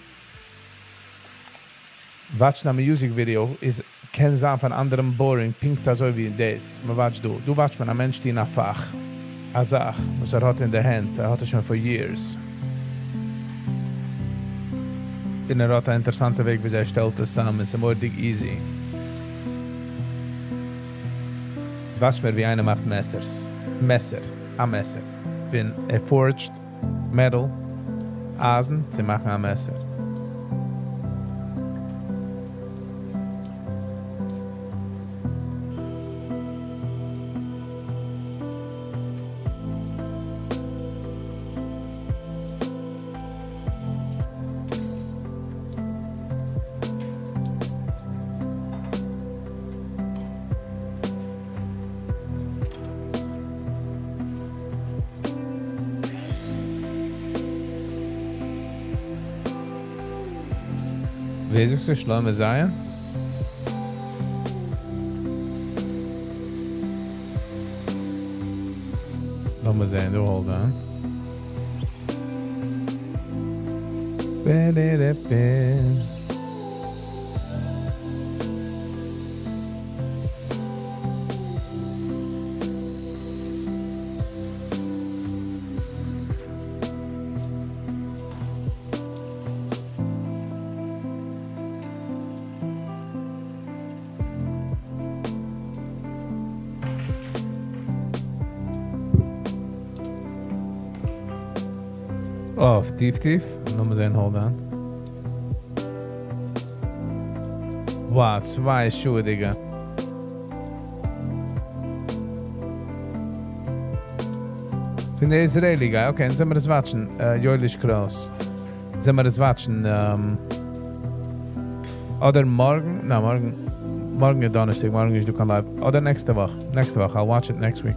Watch a music video ist kein Sam von anderem boring, pinkt so wie in des. Man watch du. Du watch man ein Mensch, die nach Fach. A Sach, was hat in der Hand, hat schon for years. In der hat ein interessanter Weg, wie stellt das zusammen, ist immer dick easy. Watch mir wie einer macht Messer. Wenn forged Metal, Eisen, sie machen ein Messer. Weet je schlimme zijn? Laat me zijn, doe hold on. Auf tief. Nochmal sehen, hold on. Wow, 2 Schuhe, Digga. Von der Israeli Guy. Okay, dann sind wir das watchen. Yiddish groß. Sind wir das watchen. Oder morgen. Na, morgen ist Donnerstag. Morgen ist du kann live. Oder nächste Woche. I'll watch it next week.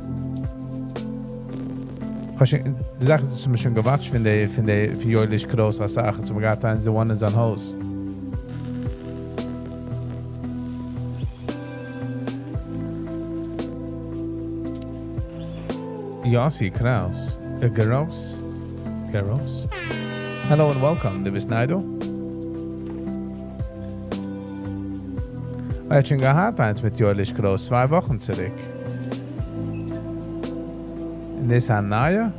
Die Sache ist mir schon gewatscht, für Yiddish groß als Sache. Zum Beispiel eins, the one is on hose. Yossi Kraus. Garos. Hello and welcome, du bist Naido. Ich habe schon gehabt eins mit Yiddish groß, 2 Wochen zurück. Und das ist ein neuer.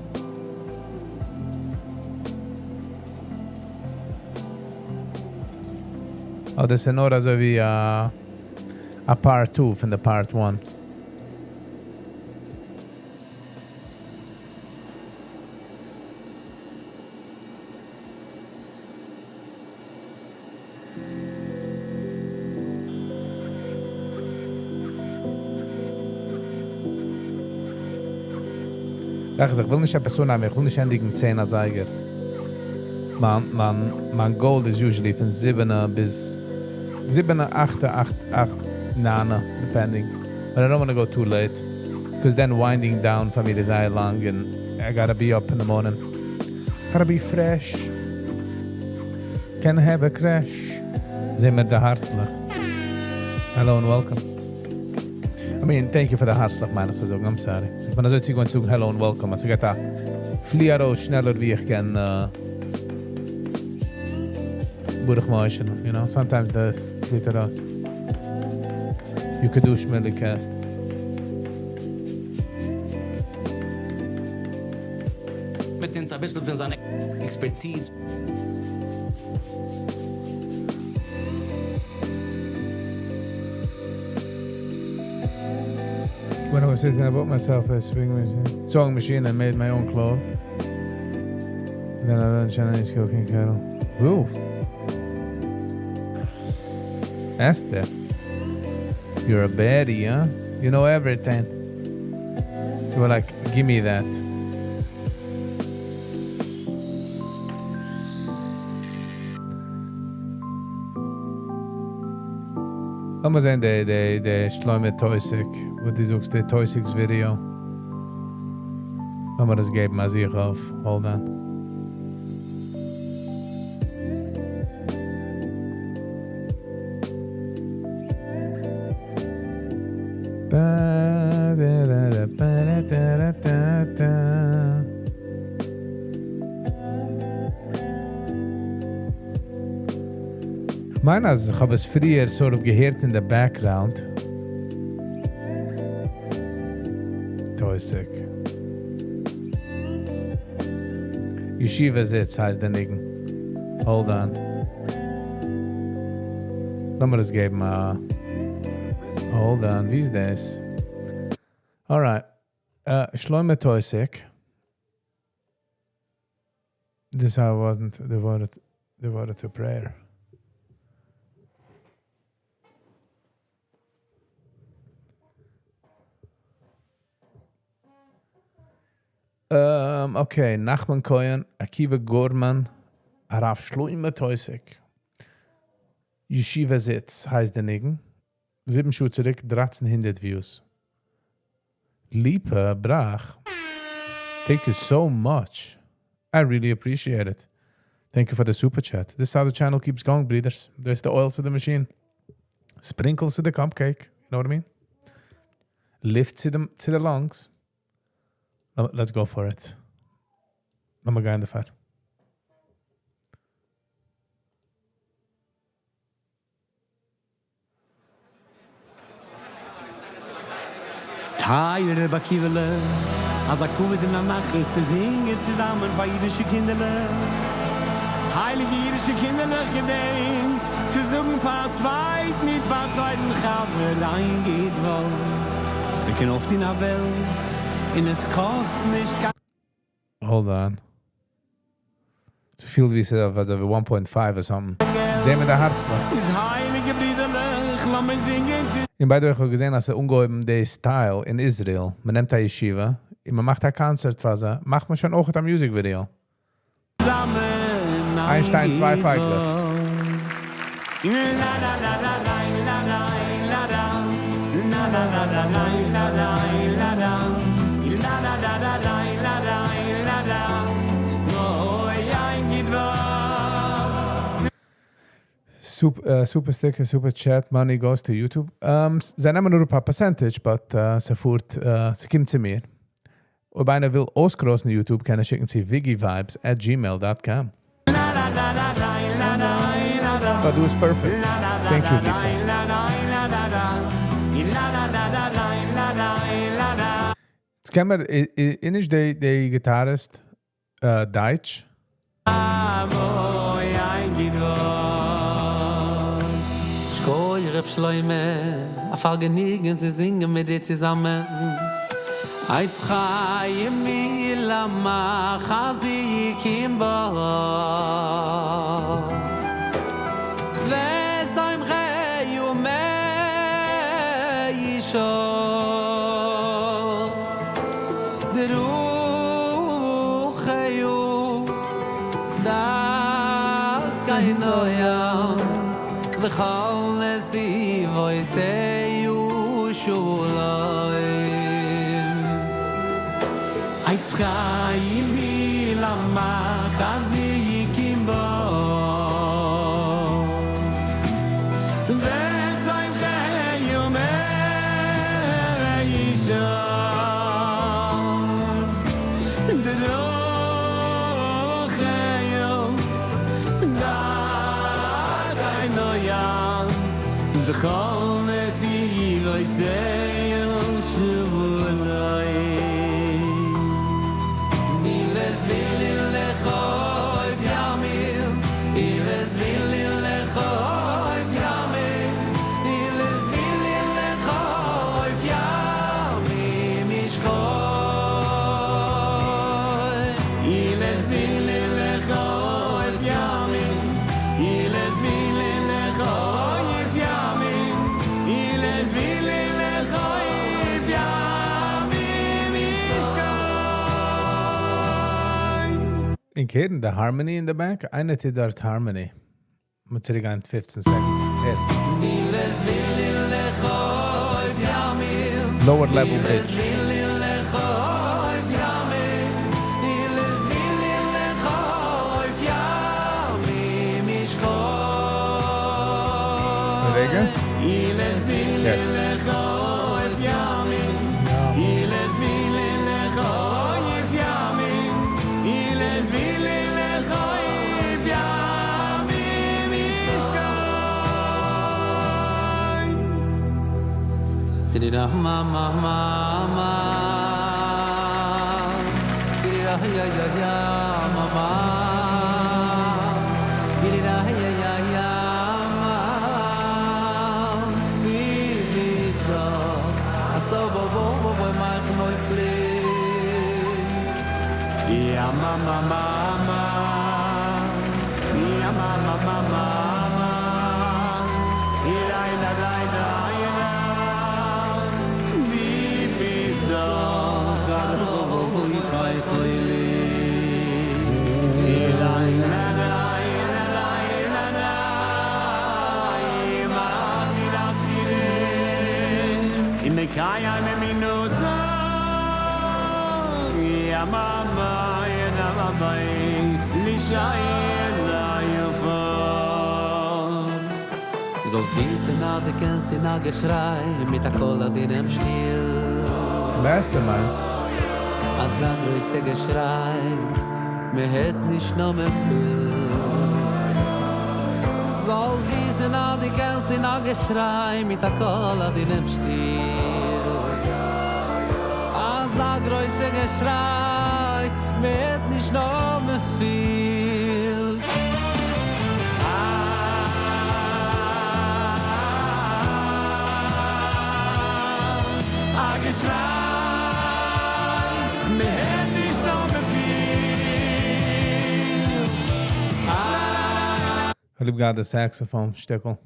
Oh, das ist nur so wie a Part 2 von der Part 1. Ich will nicht eine Person haben, ich will nicht ständig einen 10er Seiger. Mein Goal is usually von 7 bis 7, 8, 9, depending. But I don't want to go too late. Because then winding down for me is very long and I gotta be up in the morning. Gotta be fresh. Can have a crash. Zijn met de hartslag. Hello and welcome. I mean, thank you for the hartslag, man. I'm sorry. Maar dan zou ik gewoon zeggen hello and welcome. Als ik het vliegen schneller wie ik kan boerig maken. You know, sometimes there's glitter out. You could do schmelly cast. Mit den ein bisschen für seine Expertise. When I was sitting, I bought myself a sewing machine and made my own clothes. Then I learned Chinese cooking kettle. Ooh. Esther. You're a baddie, huh? You know everything. You were like, give me that. Lass mal sehen, der Schleume Teusig. Wo du suchst, der Teusigs Video. Lass mal das geben, mal sich auf. Hold on. Ich meine, also ich habe es früher sort of gehört in the background. Teusig. Yeshiva Sitz heißt der Nigen. Hold on. Lass mal das geben. Hold on, wie ist das? Alright. Shloime Teusig. This how I wasn't devoted to prayer. Okay, Nachman Koyen, Akiva Gorman, Araf Shloime Teusig. Yeshiva Sitz heißt der Nigen. 7 Schuhe zurück, 1300 Views. Liepe Brach. Thank you so much. I really appreciate it. Thank you for the super chat. This is how the channel keeps going, breeders. There's the oil to the machine. Sprinkles to the cupcake. You know what I mean? Lift to the lungs. Let's go for it. Lass mal gehen dafür. Teile Bakivele, als kommt in der Nacht, sie singen zusammen für jüdische Kinderle. Heilige jüdische Kinderle gedenkt, zu suchen verzweit, nicht verzweiten, Chavelein geht wohl. Wir können oft in der Welt, in es kostet nicht gar... Hold on. It's a field we said of 1.5 or something. Sehen wir der Hartslag. Is heilige Brüderle, lass mich singen. In beide ich habe gesehen, dass ungeheben der Style in Israel. Man nimmt eine Yeshiva, und man macht ein Konzert für sie, macht man schon auch ein Musikvideo. Einstein 2 feiglich. Super sticker, super chat, money goes to YouTube. Ze nemen nur ein paar percentage, but ze kommt zu mir. Ob einer will ausgroßen auf YouTube, kann schicken Sie viggivibes@gmail.com. But do is perfect. Thank you, Nico. Jetzt kennen wir, ist der Gitarrist Deutsch? Reb Shloime, afar genigen, sie singen mit dir zusammen. Eitz chayim mi lama chazikim bo. Vesoim chayu me yisho. Deru chayu da kainoyam. V'chal say you should Eitz chayim mi lama חזי קימבו וזוים חיום אישו דרוכיום דאי נוים וכל נשיא לא יסיים שבולוי Iles will in lechoy yamim Iles will in lechoy yamim Iles will in lechoy yamim mishkoy Iles will in lechoy yamim Iles will in lechoy yamim Iles will in lechoy yamim mishkoy In Kaden, the harmony in the back, I netted that harmony. Mit zurück an 15 seconds. Hit. Lower level pitch. Rega? Yes. Did mama mama Did ya ya mama Did ya ya Did so bo my my flee Ya mama mama Ya mama mama Ira ira ira Kaya me minusa Ya mama ya mama li shayla yfa So süße na de kennst die na geschrei mit der Cola dinem Stil Mastermind. Azadro ise geschrei me het nicht no mehr viel Soll's wiesen na die kennst die na geschrei mit der Cola dinem Stil Azadro ise geschrei me het nicht no mehr viel geschrei me het nicht no mehr viel I live got the saxophone stickel.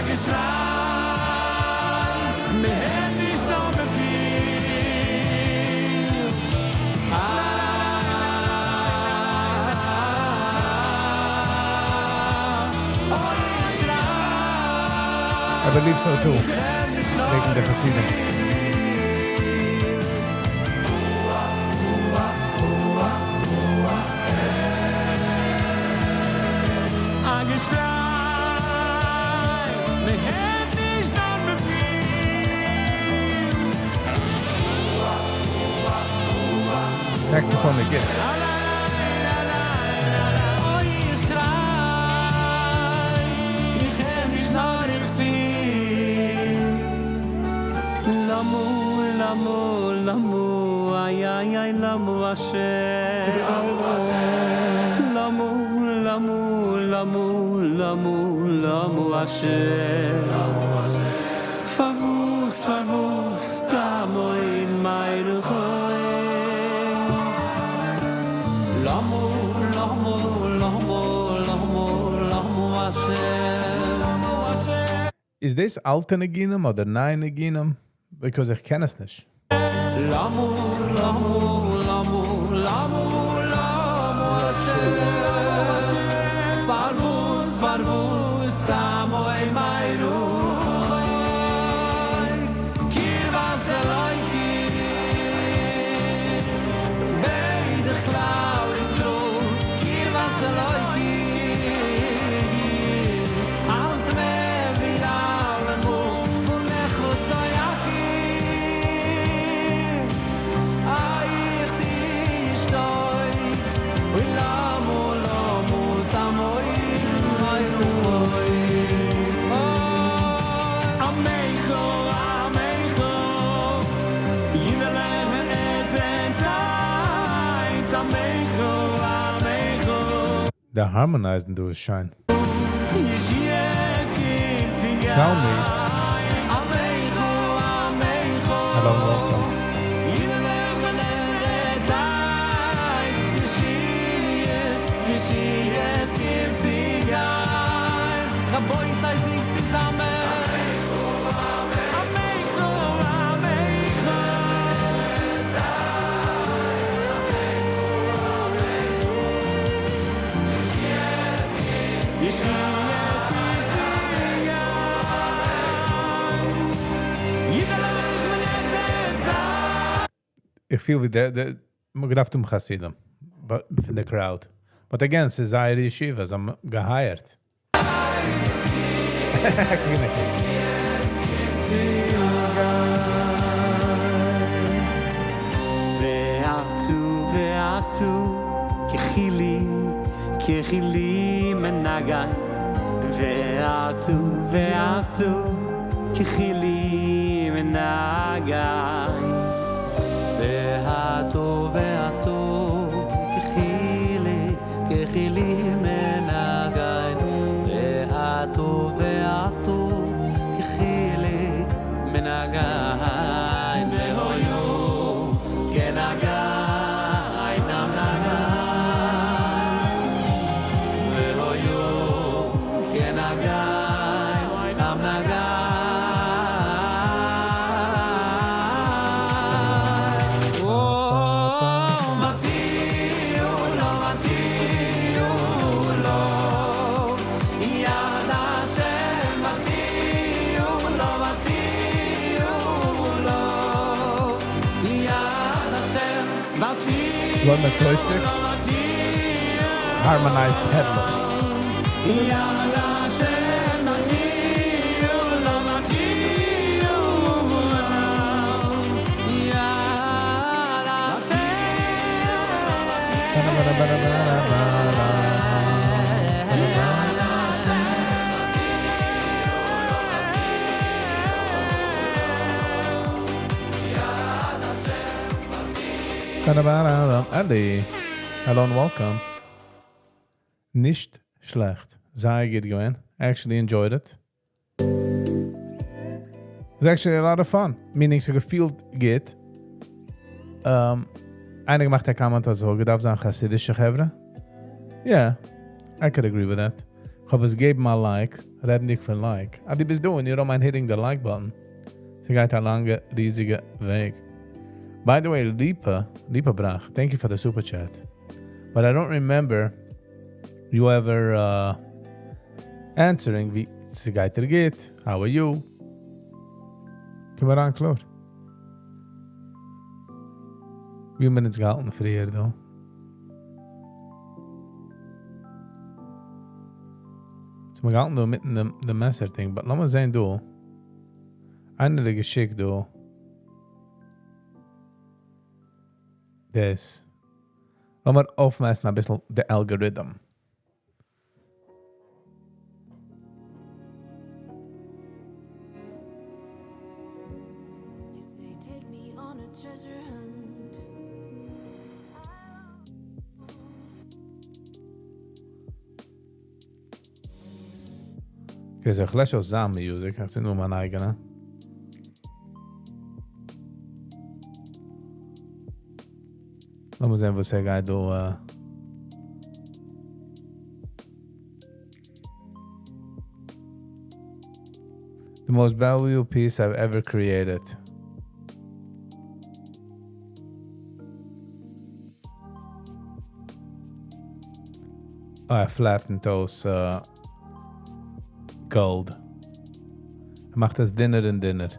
geschrei me het nicht no mehr viel I believe so too. Making the Hasidim. Saxophone again. Lamu, ay ay ay, lamu Hashem. Lamu Hashem. Favus, tamo in my ruchoy. Lamu Hashem. Is this Alten Aginam or the Nine Aginam? Because ich kenne es nicht. Lamu Hashem. Farvus, tamo in my ruchoy. Kir was eloiki. Beide The harmonizing do is shine. Tell me. Hello, welcome. I feel with the Magdaftum Hasidim, but in the crowd. But again, says I yeshivas, I'm gehired. Ve'atu kechili menagai. Ve'atu kechili menagai. Ve'atu kechili menagai. Ve'atu kechili menagai. Ve'hoyu kenagai nam nagai. Ve'hoyu kenagai nam nagai. Lord McCloistic, harmonized headlock. Andy, hello and welcome. Nicht schlecht. Sehr good going. Actually enjoyed it. It was actually a lot of fun. Meaning, so gefühlt geht. Einige macht der Comment also, gedacht sein chassidische Chevre. Yeah, I could agree with that. Ich habe es gegeben mal like, red nicht von like. Aber die bist doing, you don't mind hitting the like button. Sie geht ein langer, riesiger Weg. By the way, Lipa Brach, thank you for the super chat. But I don't remember you ever answering wie es geht. How are you? Kom maar aan, Claude. Wie minutes gehalten für hier, though? So, wir gehalten, mitten the Messer-Ding, but lass mal sehen, du. Einer geschickt, du. Das. Lass mal aufmessen ein bisschen der Algorithm. Okay, so ich lasse auch Samen Music, ich sehe nur meine eigene. Lass mal sehen, was geht da. The most valuable piece I've ever created. I flattened those gold. I macht das dinner and dinner.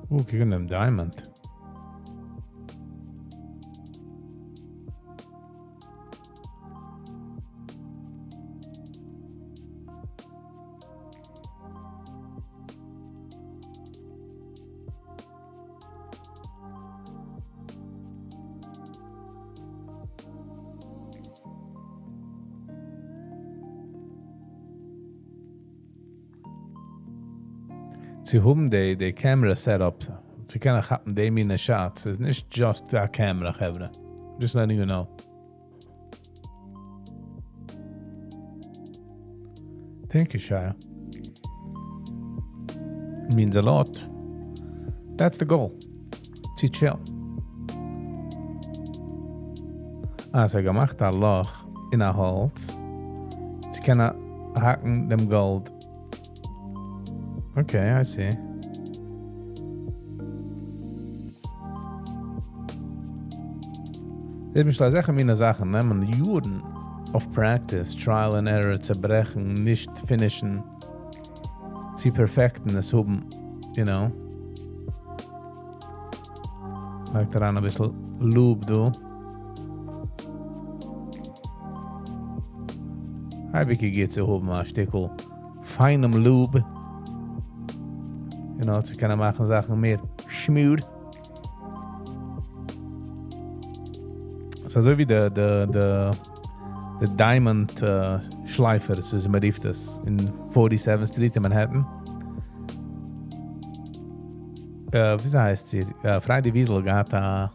Ooh, kijk naar hem diamond. Sie haben die camera setup. Sie können haben die meine shots. It's not just a camera, Hebra. Just letting you know. Thank you, Shia. It means a lot. That's the goal. Sie chill. Als gemacht ein Loch in ein Holz, sie können hacken dem Gold. Okay, I see. Das ist mir sicher meine Sachen, nehmen Juden of practice, trial and error zu brechen, nicht finishen, zu perfekten, es haben, you know. Mag daran ein bisschen Lube, du. Hi, Viggy geht zu haben, ein Stückchen feinem Lube. You know, sie können machen Sachen mehr schmüd. So wie der Diamond Schleifer, das ist mir rief das in 47th Street in Manhattan. Wie heißt sie? Friday Wiesel hat ein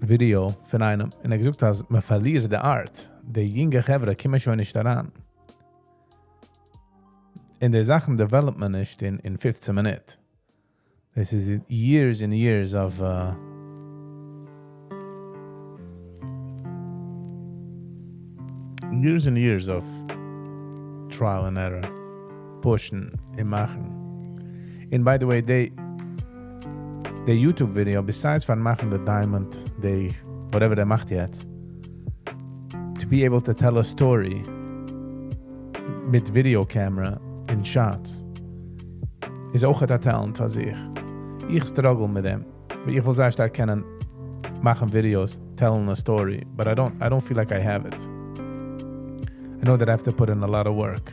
Video von einem und gesagt, dass man verliert die Art. Die junge Gevre kommen schon nicht daran. In der Sachen Development ist in 15 Minuten. This is years and years of years and years of trial and error, pushing and machen. And by the way, the YouTube video, besides von machen the diamond, whatever they macht jetzt, to be able to tell a story mit video camera in shots, is auch ein Talent für sich. Ich struggle mit dem. Ich will sehr stark können machen Videos, telling a story, but I don't feel like I have it. I know that I have to put in a lot of work.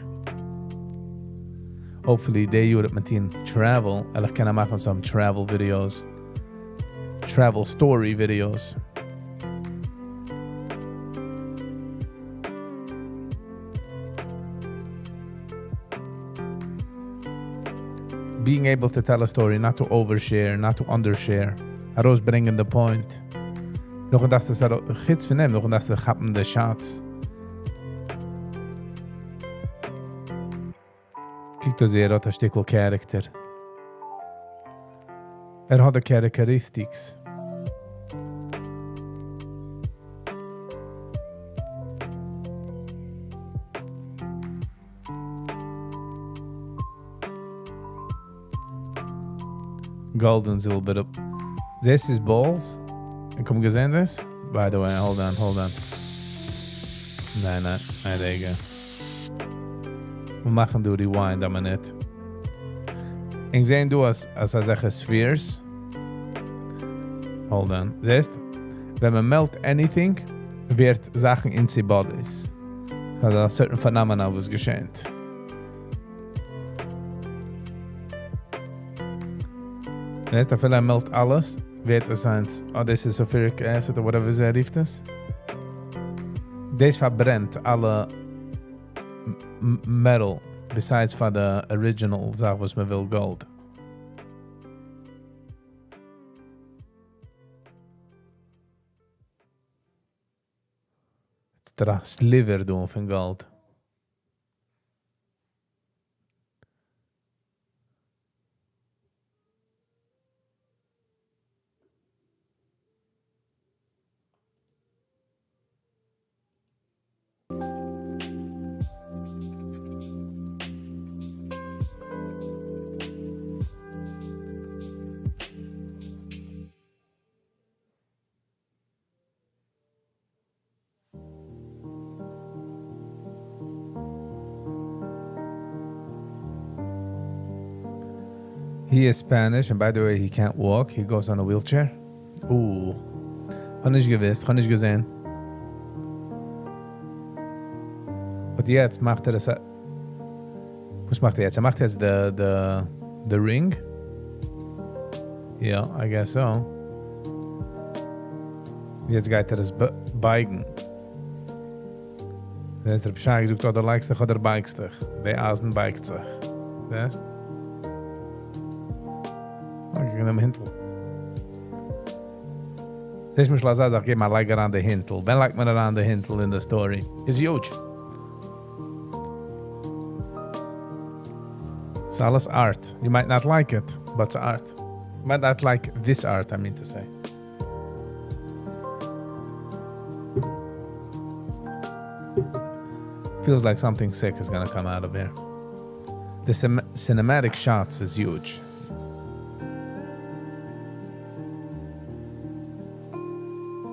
Hopefully, they use it to travel. I can make some travel videos, travel story videos. Being able to tell a story, not to overshare, not to undershare. Aros bringing the point. Nog een dat is er gids van hem, nog een dat is de the shots. Kijk dus hier, dat een stukje karakter. Had de characteristics. Golden's a little bit up. This is balls. En kom gesehen this? By the way, hold on. Nee, there you go. We machen du rewind aber nicht. Ik sehen du als zeggen spheres. Hold on. Siehst? Wenn man melt anything, wird Sachen in sie bodies. Also ein certain Phänomen was geschehen. Siehst du, wenn melt alles, wird es sein, this is sulfuric acid or whatever sie rief das. Das verbrennt alle metal, besides for the original Sag was man will gold. It's der sliver doen van gold. He is Spanish, and by the way, he can't walk. He goes on a wheelchair. Ooh. Habe nicht gewusst, habe nicht gesehen. Und jetzt macht das... Was macht jetzt? Macht jetzt the ring? Yeah, I guess so. Jetzt geht das biken. Das ist der Bescheid gesagt, oder likest dich oder bikest dich. Der Asen bikest sich. Weißt? in dem Hintel. Siehst mich lassen, sag ich mal, like around the Hintel. When like man around the Hintel in the story? It's huge. It's alles art. You might not like it, but it's art. You might not like this art, I mean to say. Feels like something sick is gonna come out of here. The cinematic shots is huge.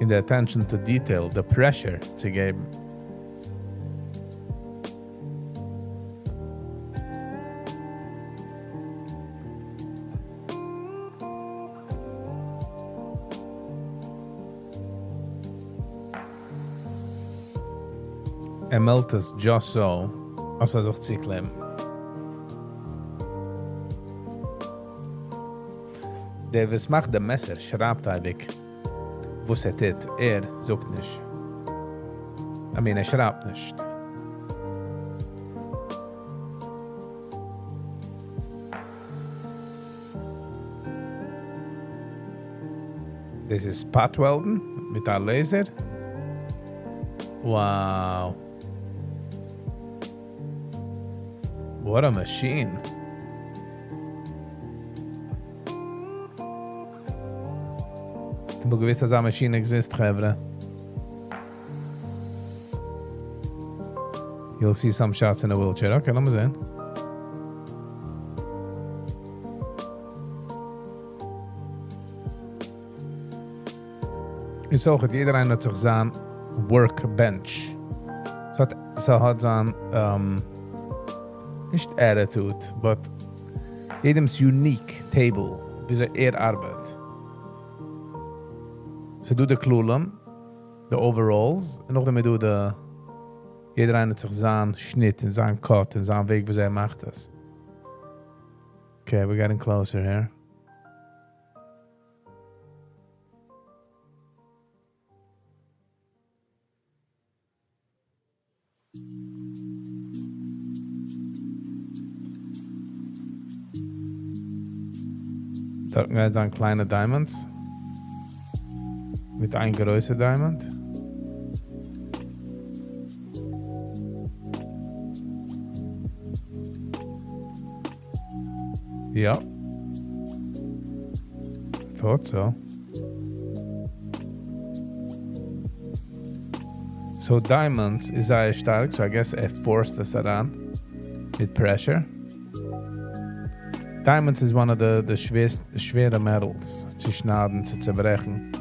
In the attention to detail, the pressure to game. Melt es just so, als sich ziklim. Der was macht der Messer schreibt eigentlich, was tut. Sucht nicht. I mean, schreibt nicht. Das ist Spot-Welden mit einem Laser. Wow. What a machine. Ich bin gewiss, dass eine Maschine exists, Chevre. You'll see some shots in a wheelchair. Okay, lass mal sehen. Ich auch, jeder hat sich sein Workbench. So hat sein nicht attitude, but jedem's unique table, wie sie arbeitet. So do the Klulam, the overalls, und noch damit do the jeder hat sich seinen Schnitt, in seinen Cut, in seinen Weg, wie sie macht das. Okay, we're getting closer here. Dort sind kleine Diamonds. Mit einem größeren Diamond. Ja. Thought so. So diamonds is sehr stark, so I guess forced us around with pressure. Diamonds is one of the schwere metals zu schneiden, zu zerbrechen.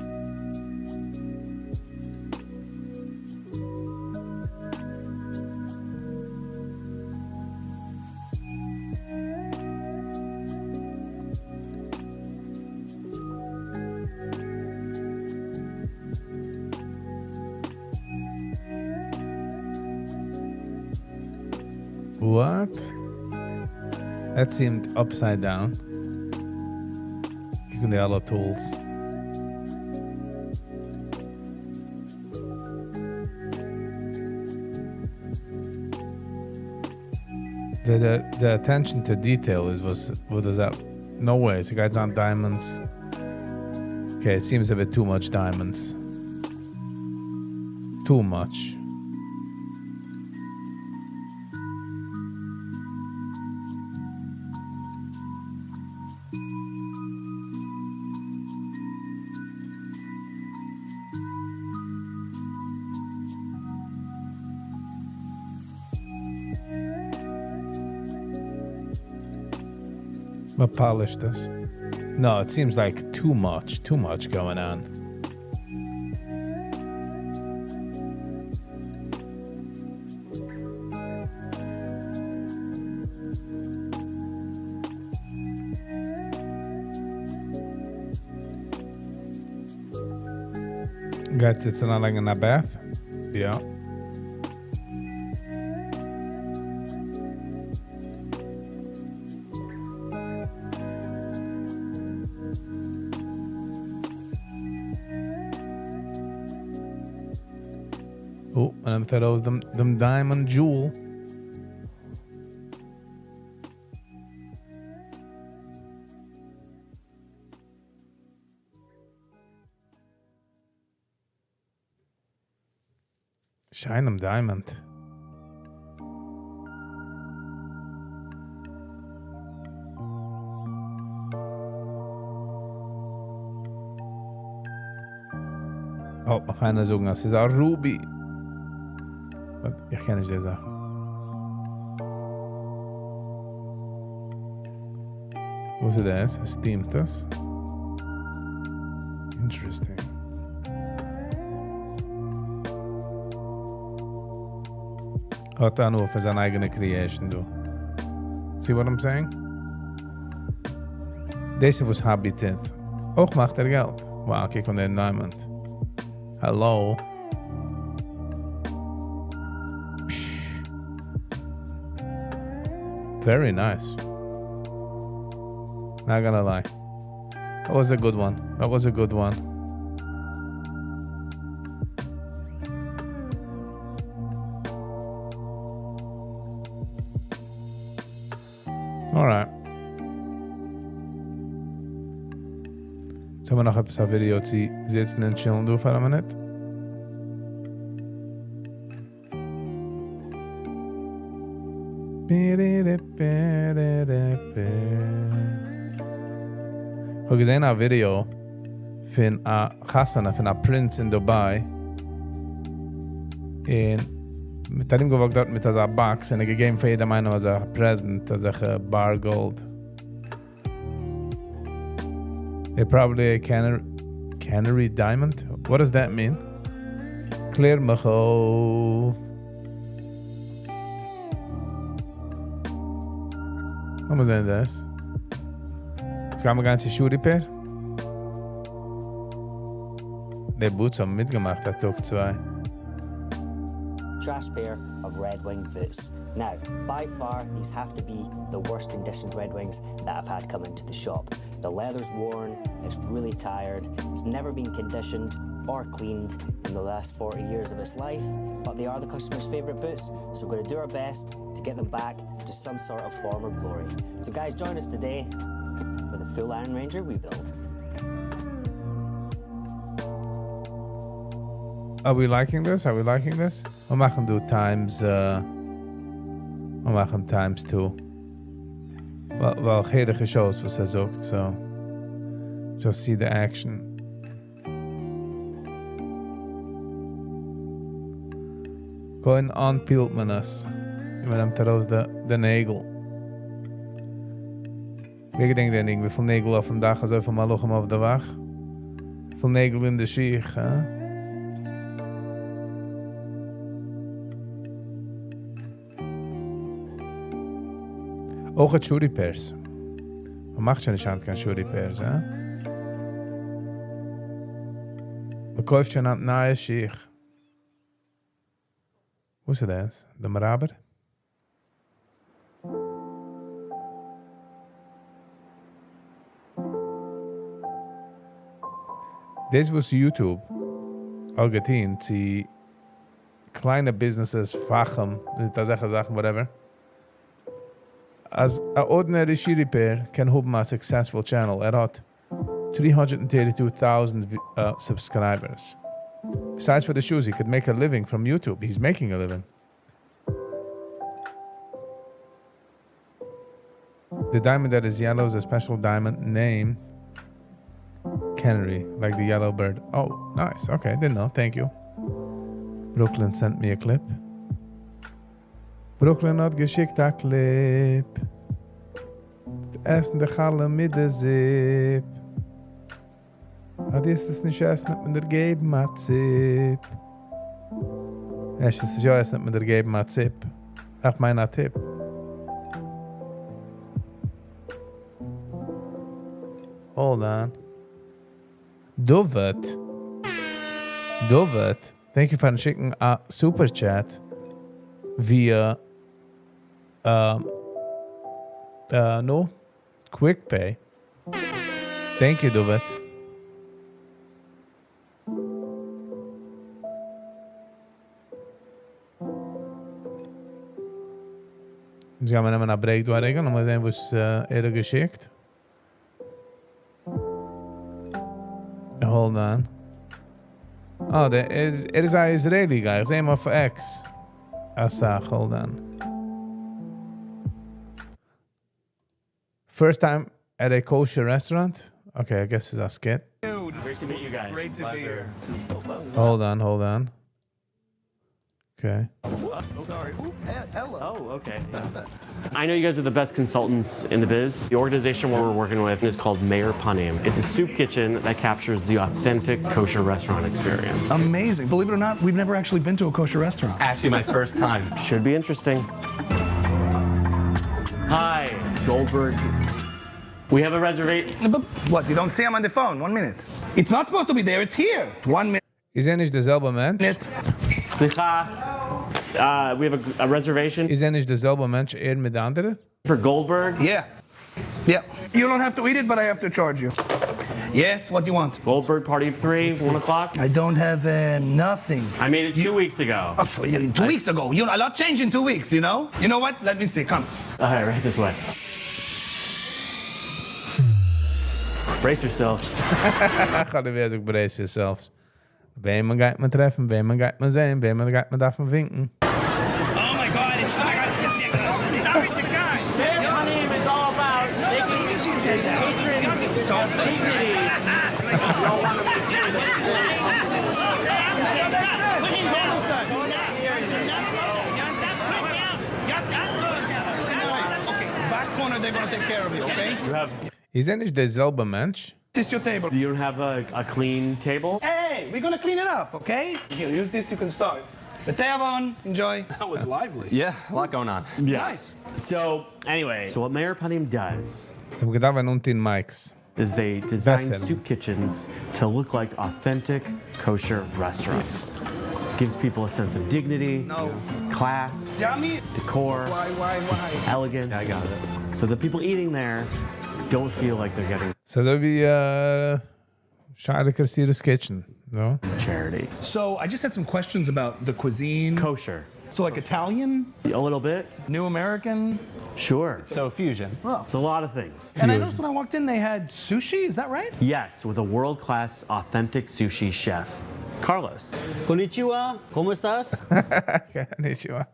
What? That seemed upside down. Given the other tools. The attention to detail what is that? No way. So guys on diamonds. Okay, it seems a bit too much diamonds. Too much. But polish this. No, it seems like too much going on. Got it's not like in a bath. Yeah. Oh, and those them diamond jewel. Shine diamond. Oh, man kann ja sagen, es ist ein Ruby. Aber ich kenne nicht die Sache. Wo ist das? Es stimmt das? Interesting. Hat er nur für seine eigene Creation, du. See what I'm saying? Deze was Habitat. Auch macht er Geld. Wow, kijk van den Diamond. Hello. Very nice. Not gonna lie. That was a good one. That was a good one. All right. Sollen wir noch etwas auf Video sitzen und chillen du für eine Minute? Ich habe gesehen ein Video von einer Chasana, von einer Prince in Dubai. Und mit dem gewagt dort mit einer Box und gegeben für jeder Meinung als ein Present, als ein Bar Gold. They're probably a canary diamond. What does that mean? Clear macho. Vamos ver das. Jetzt gaan wir ganz Schuhe repair. Der Boots haben mitgemacht, hat Tag 2. Trash pair of Red Wing boots. Now, by far, these have to be the worst conditioned Red Wings that I've had come into the shop. The leather's worn, it's really tired, it's never been conditioned or cleaned in the last 40 years of its life, but they are the customer's favorite boots, so we're going to do our best to get them back to some sort of former glory. So guys, join us today for the full Iron Ranger rebuild. Are we liking this? Are we liking this? We machen do times, we machen times 2. Wel gedige shows, was er sagt, so. Just see the action. Gewoon aanpeelt men us. Met hem trouwens de Nägel. Ik denk dat wie veel Nägel auf dem Dach als over mal lochem auf der Wach. Veel Nägel in de Schiech, hè? Auch het Shoe Repairs. Man macht schon nicht kein Shoe Repairs, hè? Man kauft schon an neue Schiech. Wo ist das? Der Maraber? Das was YouTube auch getan, sie kleine Businesses fachen, das Sachen, whatever. As an ordinary shoe repair can have a successful channel. Hat 332,000 subscribers. Besides for the shoes, he could make a living from YouTube. He's making a living. The diamond that is yellow is a special diamond named Canary, like the yellow bird. Oh, nice. Okay, didn't know. Thank you. Brooklyn sent me a clip. Brooklyn hat geschickt a Clip. Essen de Galle mit de Zip. Hat ist es nicht essen mit der geben a Zip. Es ist ja essen mit der geben a Zip. Ach, meiner Tipp. Hold on. Dovet. Thank you for schicken a super chat via no quick pay. Thank you, Dovet. Jetzt gaan we nemen naar break doorrekenen. Dan zijn we eerder geschickt. Hold on. Oh, it is an Israeli guy. His name of X. Asach, hold on. First time at a kosher restaurant? Okay, I guess it's a skit. Great to meet you guys. Great to be here. Hold on. Okay. Sorry. Hello. Oh, okay. I know you guys are the best consultants in the biz. The organization where we're working with is called Meir Panim. It's a soup kitchen that captures the authentic kosher restaurant experience. Amazing. Believe it or not, we've never actually been to a kosher restaurant. Actually, my first time. Should be interesting. Hi, Goldberg. We have a reservation. What, you don't see him on the phone? 1 minute. It's not supposed to be there, it's here. 1 minute. Is er nicht derselbe Mensch? Slicha. We have a reservation Is er nicht derselbe Mensch mit der anderen? for Goldberg. Yeah. You don't have to eat it, but I have to charge you. Yes, what do you want? Goldberg party of 3, 1 o'clock. I don't have nothing. I made it 2 weeks ago. Oh, 2 weeks ago. You know, a lot changed in 2 weeks, you know? You know what? Let me see. Come. All right this way. Brace yourselves. Ga er weer zo'n brace yourselves. Bij man gaat me treffen, bij man gaat me zijn, bij man gaat me daarvan vinken. Oh my God, it's not the guy. Their name is all about making patrons dignity. Y'all want to make sure Okay, back corner, they're gonna take care of you, okay? you have. Is er nicht derselbe Mensch? This is your table. You don't have a clean table. Hey, we're gonna clean it up, okay? Here, use this, you can start. The tavon, enjoy. That was lively. Yeah, a lot going on. Yeah. Nice. So anyway, what Meir Panim does Ze hebben gedaan van unten mics. is they design Best soup kitchens to look like authentic kosher restaurants. Gives people a sense of dignity, class, Yummy. decor, Why? elegance. I got it. So the people eating there don't feel like they're getting So dat wie Charlie Christie's Kitchen, no? charity. So I just had some questions about the cuisine. Kosher. So like Italian, A little bit? New American. Sure. So fusion. It's a lot of things. And I noticed when I walked in, they had sushi. Is that right? Yes, with a world-class authentic sushi chef, Carlos. Konnichiwa, ¿cómo estás? Konnichiwa.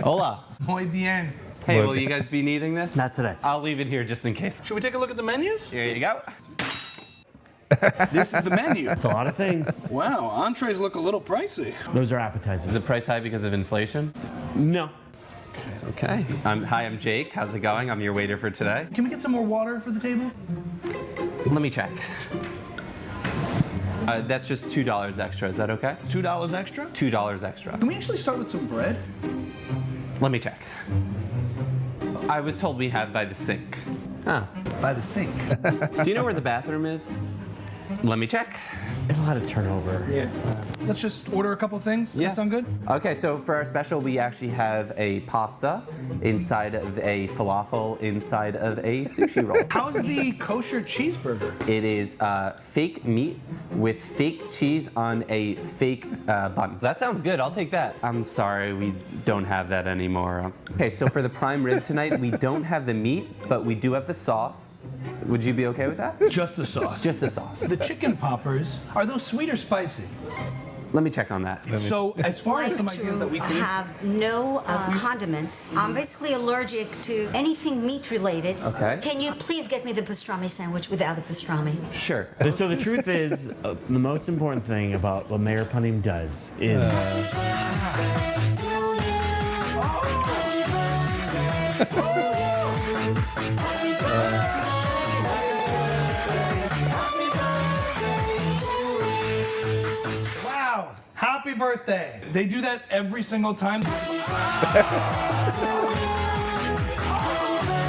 Hola. Muy bien. Hey, will you guys be needing this? Not today. I'll leave it here just in case. Should we take a look at the menus? Here you go. This is the menu. It's a lot of things. Wow, entrees look a little pricey. Those are Is appetizers. the price high because of inflation? No. Okay. Hi, I'm Jake. How's it going? I'm your waiter for today. Can we get some more water for the table? Let me check. That's just $2 extra. Is that okay? $2 extra? $2 extra. Can we actually start with some bread? Let me check. I was told we have by the sink. Oh. By the sink. Do you know where the bathroom is? Let me check. There's a lot of turnover. Yeah. Let's just order a couple things. Does Yeah. that sound good? Okay, so for our special, we actually have a pasta inside of a falafel inside of a sushi roll. How's the kosher cheeseburger? It is fake meat with fake cheese on a fake bun. That sounds good. I'll take that. I'm sorry, we don't have that anymore. Okay, so for the prime rib tonight, we don't have the meat, but we do have the sauce. Would you be okay with that? Just the sauce. Just the sauce. The chicken poppers, are those sweet or spicy? Let me check on that. So as far as some ideas that we could... have no condiments. I'm basically allergic to anything meat related. Okay. Can you please get me the pastrami sandwich without the pastrami? Sure. So the truth is, the most important thing about what Meir Panim does is Wow! Happy birthday! They do that every single time.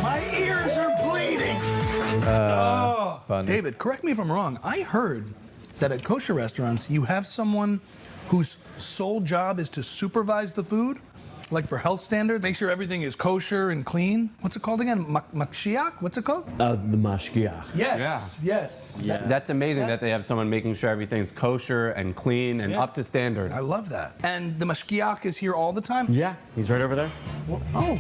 My ears are bleeding! Funny. David, correct me if I'm wrong. I heard that at kosher restaurants, you have someone whose sole job is to supervise the food, like for health standards, make sure everything is kosher and clean. What's it called again? Makshiach? What's it called? the mashgiach. Yes, yes. That's amazing that they have someone making sure everything's kosher and clean and up to standard. I love that. And the mashgiach is here all the time? Yeah, he's right over there. Oh.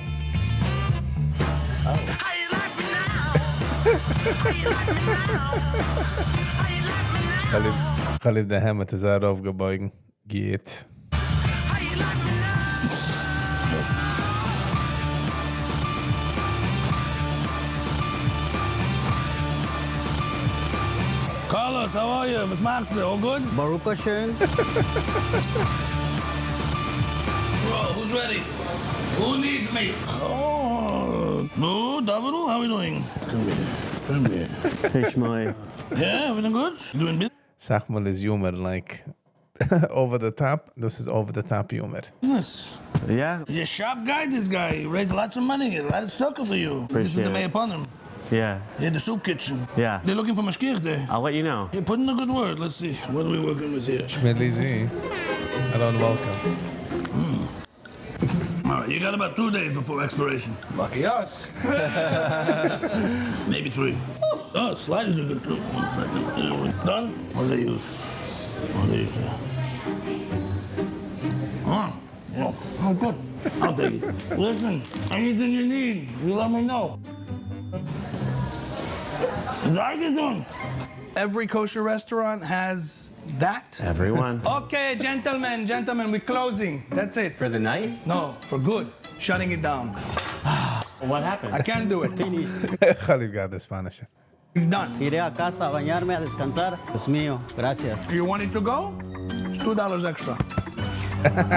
Khalid der Hemmet ist aufgebeugen. Geht. Carlos, how are you? Was machst du? All good? Baruch Hashem. Bro, who's ready? Who needs me? Oh, no, David, how are you doing? Come here. Hey, Shmai. Yeah, everything good? Doing business? Sag mal, is humor like over the top? This is over the top humor. Yeah? He's a sharp guy, this guy. He raised lots of money, a lot of struggle for you. This is the Appreciate mayor it. upon him. Yeah. Yeah, the soup kitchen. Yeah. They're looking for Mashkir there. I'll let you know. Yeah, put in a good word. Let's see. What are we working with here? Schmidlizi. Hello and welcome. All right, you got about 2 days before expiration. Lucky us. Maybe 3. Oh, sliders are good too. 1 second. Done? What do they use? What do they use? Oh, good. I'll take it. Listen, anything you need, you let me know. Every kosher restaurant has that. Everyone. Okay, gentlemen, we're closing. That's it. For the night? No, for good. Shutting it down. What happened? I can't do it. Khalid got the Spanish. It's done. Iré a casa a bañarme, a descansar. Es mío. Gracias. You want it to go? It's $2 extra.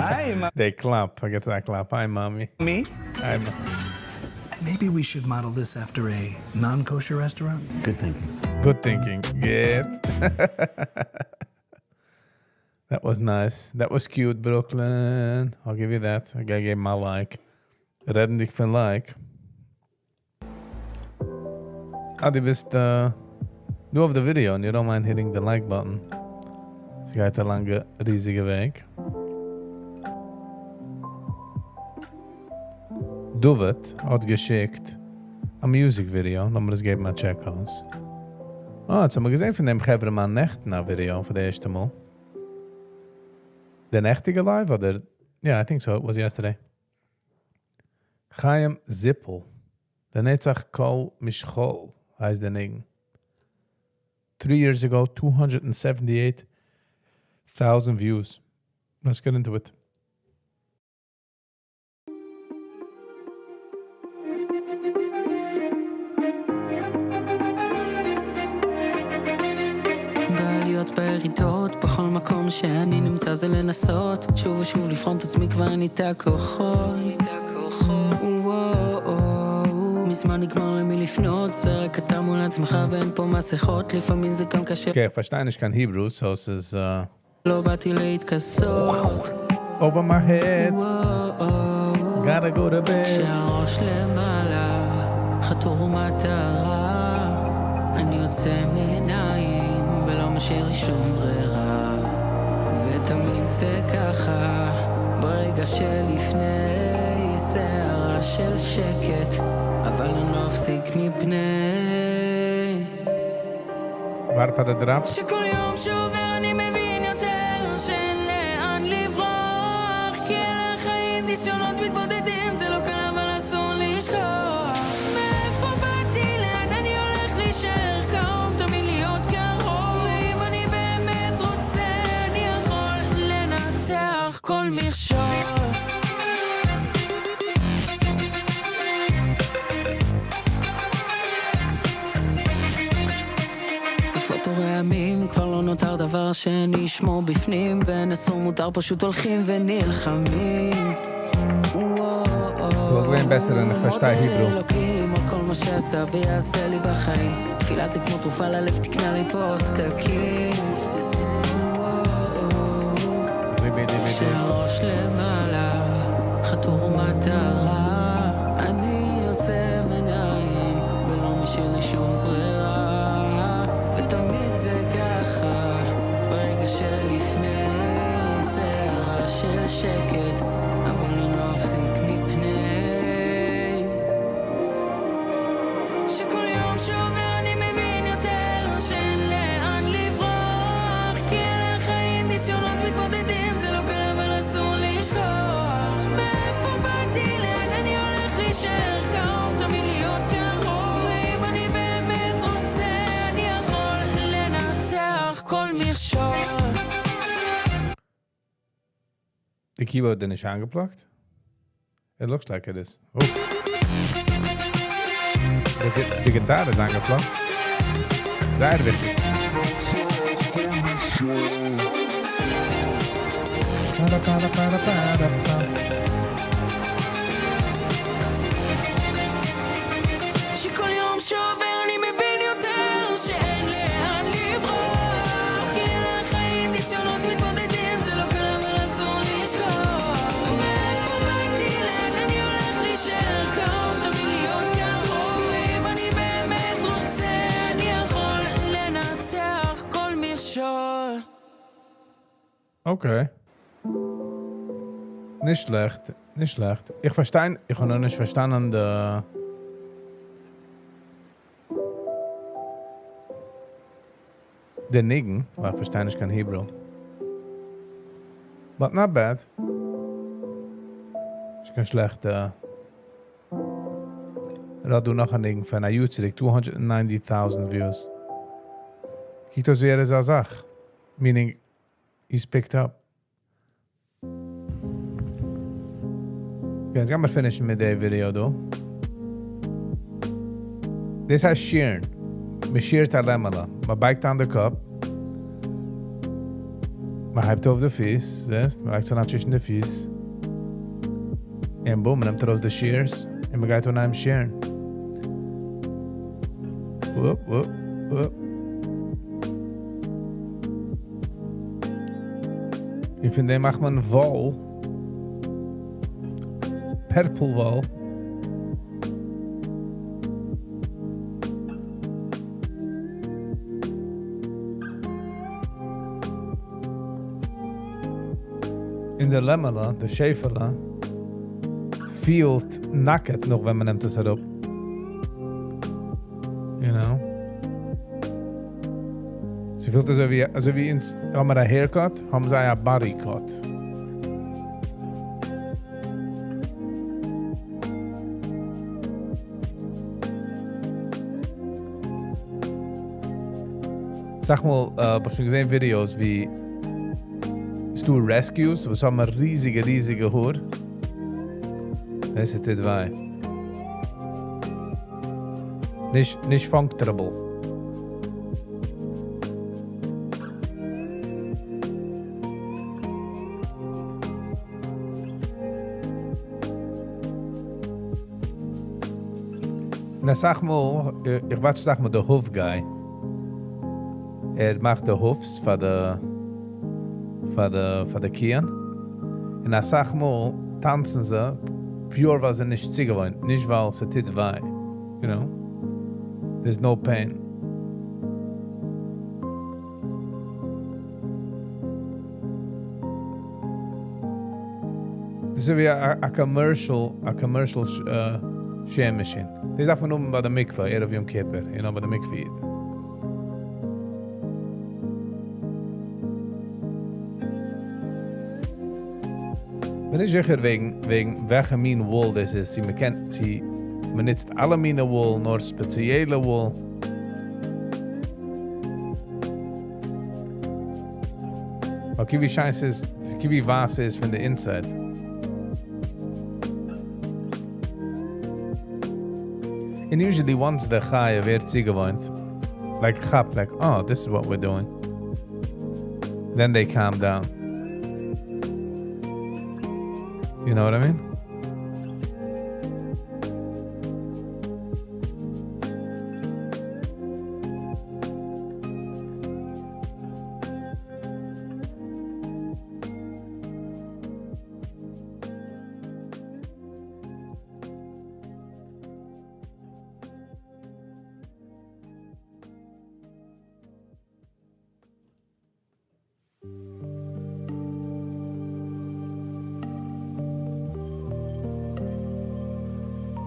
Hi, They clap. I get that clap. Hi, mommy. me. Hi, Maybe we should model this after a non-kosher restaurant. Good thinking. Good thinking. Get. That was nice. That was cute, Brooklyn. I'll give you that. I gave my like. Redden dich von like. Du bist du auf der Video and you don't mind hitting the like button. Es geht ein langer, riesiger Weg. Duvet hat geschickt a music video. Lass mir das geben mal check aus. Jetzt haben wir gesehen von dem Hebremann Nächten a Video für das erste Mal. Der nächtige live oder? Yeah, I think so. It was yesterday. Chaim Zippel. Der Netzach Kol Mishchol heißt der Niggen. 3 years ago, 278,000 views. Let's get into it. להיות בירידות, בכל מקום שאני נמצא זה לנסות שוב ושוב לבחון את עצמי כבר ניתה כוחות מזמן נגמר למי לפנות זה רק אתה מול עצמך ואין פה מסכות לפעמים זה גם קשה Okay, verstehe ich kein Hebrew, so es ist לא באתי להתכסות over my head gotta go to bed כשהראש למעלה חתור מטרה אני יוצא מעיניים ולא משאיר לי שום ברירה ותמיד זה ככה ברגע שלפני שערה של שקט אבל אני לא אפסיק מפני Warte, der Drap. שכל יום שעובר אני מבין יותר שאין לאן לברוח כי אלה החיים ניסיונות מתבודדים זה לא קל אבל אסור לשכוח מאיפה באתי לאן אני הולך להישאר קרוב תמיד להיות קרוב ואם אני באמת רוצה אני יכול לנצח כל מכשול רעמים כבר לא נותר דבר שנשמור בפנים ונסו מותר פשוט הולכים ונלחמים Slogan besser, ich verstehe Hebrew. אלוקים על כל מה שעשה ויעשה לי בחיים תפילה זה כמו תרופה ללב תקנה לי פה סדקים שהראש למעלה חתור מטרה אני יוצא מעיניים ולא משאיר לי שום ברירה ותמיד זה ככה ברגע שלפני שערה של שקט אבל אני לא אפסיק מפני שכל יום שעובר אני מבין יותר שאין לאן לברוח כי אלה החיים ניסיונות מתבודדים זה לא קל אבל אסור לשכוח מאיפה באתי לאן אני הולך להישאר קרוב תמיד להיות קרוב ואם אני באמת רוצה אני יכול לנצח כל מכשול The keyboard is angeplakt? It looks like it is. Oh. De gitaar is aangeplakt. Daar wichtig. שכל יום שעובר אני מבין יותר שאין לאן לברוח כי אלה החיים ניסיונות מתמודדים זה לא קל אבל אסור לשכוח מאיפה באתי לאן אני הולך להישאר קרוב תמיד להיות קרוב אם אני באמת רוצה אני יכול לנצח כל מכשול Okay. Nicht schlecht, nicht schlecht. Ich habe noch nicht verstanden, der Nigen, weil ich verstehe nicht kein Hebrew. But not bad. Ich kann schlecht, du noch ein Nigen für eine YouTube, 290,000 Views. Kijk das weer eens als ach. Meaning, he's picked up. Okay, I'm gonna finish with the video though. This has shearing. Me sheert a lemala. Ma biked on the cup. Ma hyped over the face. Yes, ma likes an zwischen the face. And boom, and I'm throws the shears. And we got when I'm shearing. Whoop, whoop, whoop. Ich finde, den macht man Woll. Purple Woll. In der Lämmerla, der Schäferla, feelt naked noch, wenn man nimmt das herab. You know? Sie fühlt also wie ins, haben wir ein Haircut, haben sie ein Bodycut. Sag mal, ich habe schon gesehen Videos wie du Rescues, was haben riesige Haar. Das ist das zwei. Nicht functionable. Na sag mal, ich warte sag mal der Hofguy. Macht de Hofs voor de Kieren. En na sag mal, tanzen sie, pure was sie nicht ziehen wollen. Nicht weil sie tit wei. You know? There's no pain. Das ist wie a commercial share machine. Das ist einfach nur bei der Mikve, eher wie im Kippur, you know, bei der Mikve eat. Ben ik zeker wegen welche min wool das ist. Man nutzt alle mine wool, nur spezielle wool. Okay, wie scheiße ist, wie was ist von der Inside. And usually once the chaya wird sie gewohnt, like chap, like, oh, this is what we're doing. Then they calm down. You know what I mean?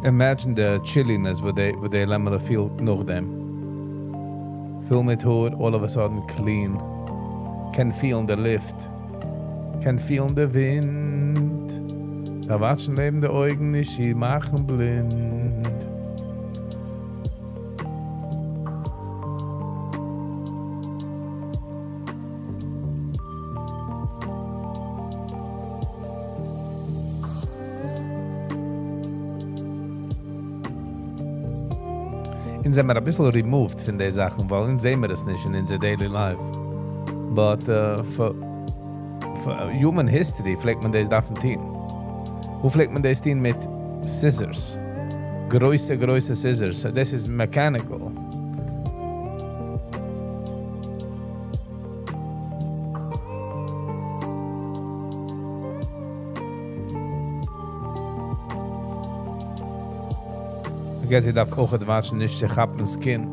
Imagine the chilliness wo they lemmer feel noch dem. Feel mit hood, all of a sudden clean. Can feel the lift. Can feel the wind. Da watschen neben de Augen nicht, sie machen blind. in sind wir ein bisschen removed von den Sachen, weil in sehen wir das nicht in unser daily life. But for human history pflegt man das davon tun. Wo pflegt man das tun mit scissors? Große scissors. So this is mechanical. I guess ich darf auch etwas nicht sich haben Skin.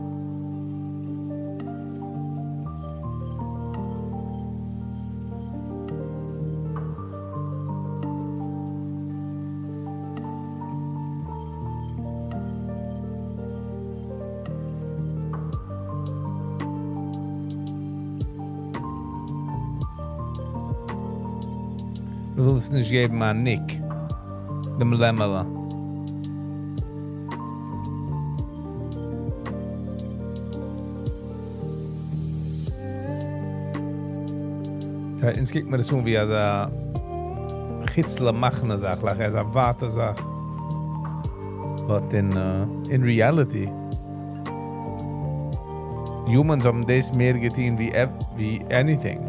Ich will es nicht geben an Nick, dem Lämmerle. Ins kijkt me das wie als een gidselen machne zag, like als een water zag. But in reality, humans haben das mehr getan wie anything.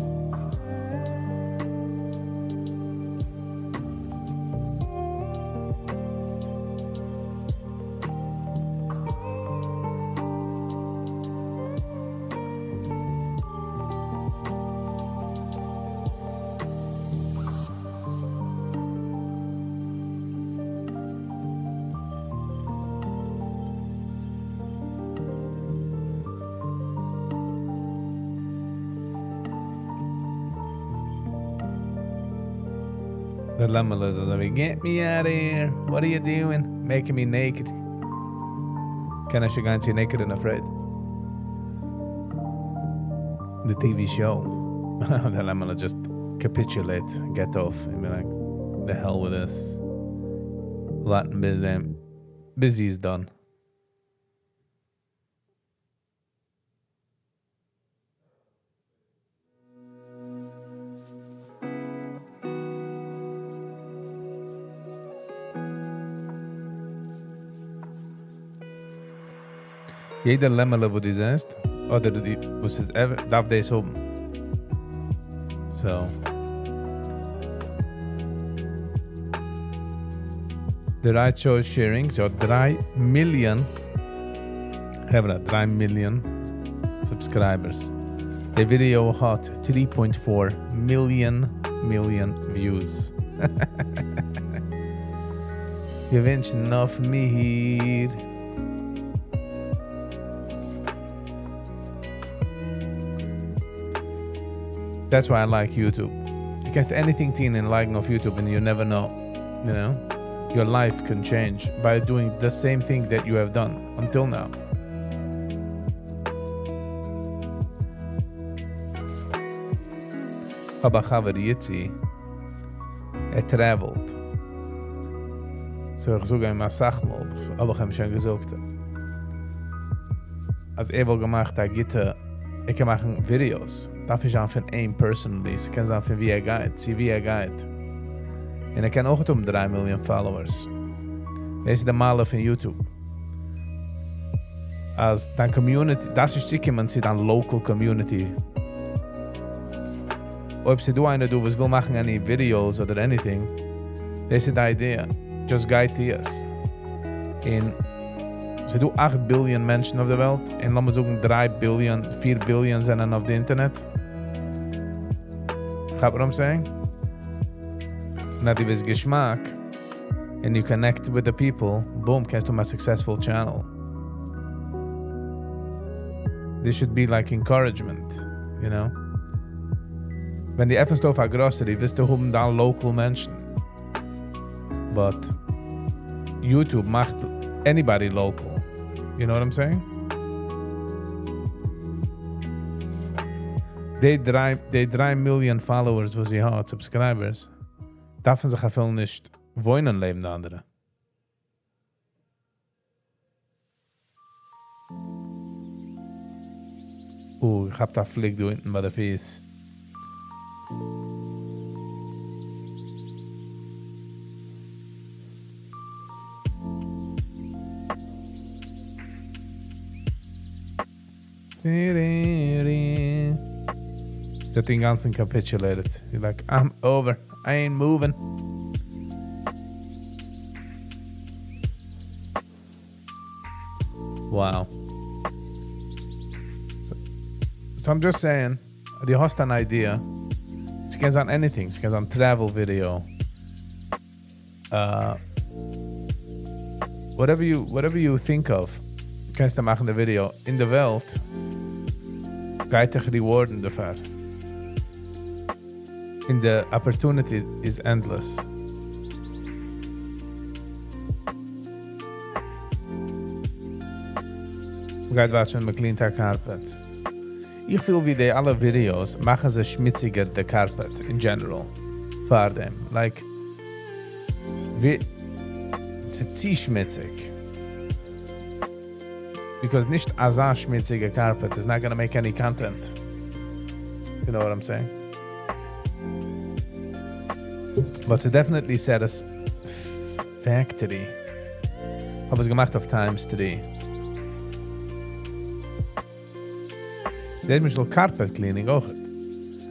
The lemon is like, get me out of here. What are you doing? Making me naked. Can I should you naked and afraid? The TV show. The lemon just capitulate, get off, and be like, the hell with this. Latin business. Busy's done. Jeder Lämmerle, wo du siehst, oder du was es darf das haben. So. The right show sharing, so 3 million, 3 million subscribers. The video had 3.4 million views. Je wünscht noch mehr. That's why I like YouTube. You can do anything in liking of YouTube and you never know, you know? Your life can change by doing the same thing that you have done until now. Aber Chaver Yitzi, traveled. So ich sage ihm, sag mal, aber ich habe schon gesagt. Als will gemacht, ich kann machen Videos. Darf ich auch von einem personally. Ich kann sagen, von wie geht, wie geht. Und ich kann auch 3 Millionen Followers. Das ist der Maler von YouTube. Als deine Community, das ist sicher, man sieht eine Local Community. Ob sie du was will machen, any Videos oder anything, das ist die Idee. Just guide to us. Und sie 8 Billion Menschen auf der Welt. Und lassen wir sagen, 3 Billion, 4 Billion sind auf dem Internet. Got what I'm saying? Now if it's Geschmack and you connect with the people, boom, kannst du a successful channel. This should be like encouragement, you know? Wenn die öffnest auf eine Grocery, wirst du haben da local Menschen. But YouTube macht anybody local. You know what I'm saying? Die 3 Millionen Followers, wo sie hat, Subscribers, darf sich auf jeden nicht wohnen leben, der andere. Ich hab da Flick da hinten bei der Fies. That den ganzen capitulated. You're like, I'm over. I ain't moving. Wow. So I'm just saying, the host an idea. It can on anything. It can on travel video. Whatever you think of, kannst du machen the video. In the Welt geht dich rewarden dafür. And the opportunity is endless. We gaan watchen met clean tag carpet. Ich will wie die alle Videos machen sie schmutziger the carpet in general. For them. Like, it's zieh schmutzig. Because nicht as a schmutzige carpet is not gonna make any content. You know what I'm saying? But it definitely satisfactory. Hab es gemacht auf times 3. Der mich carpet cleaning auch.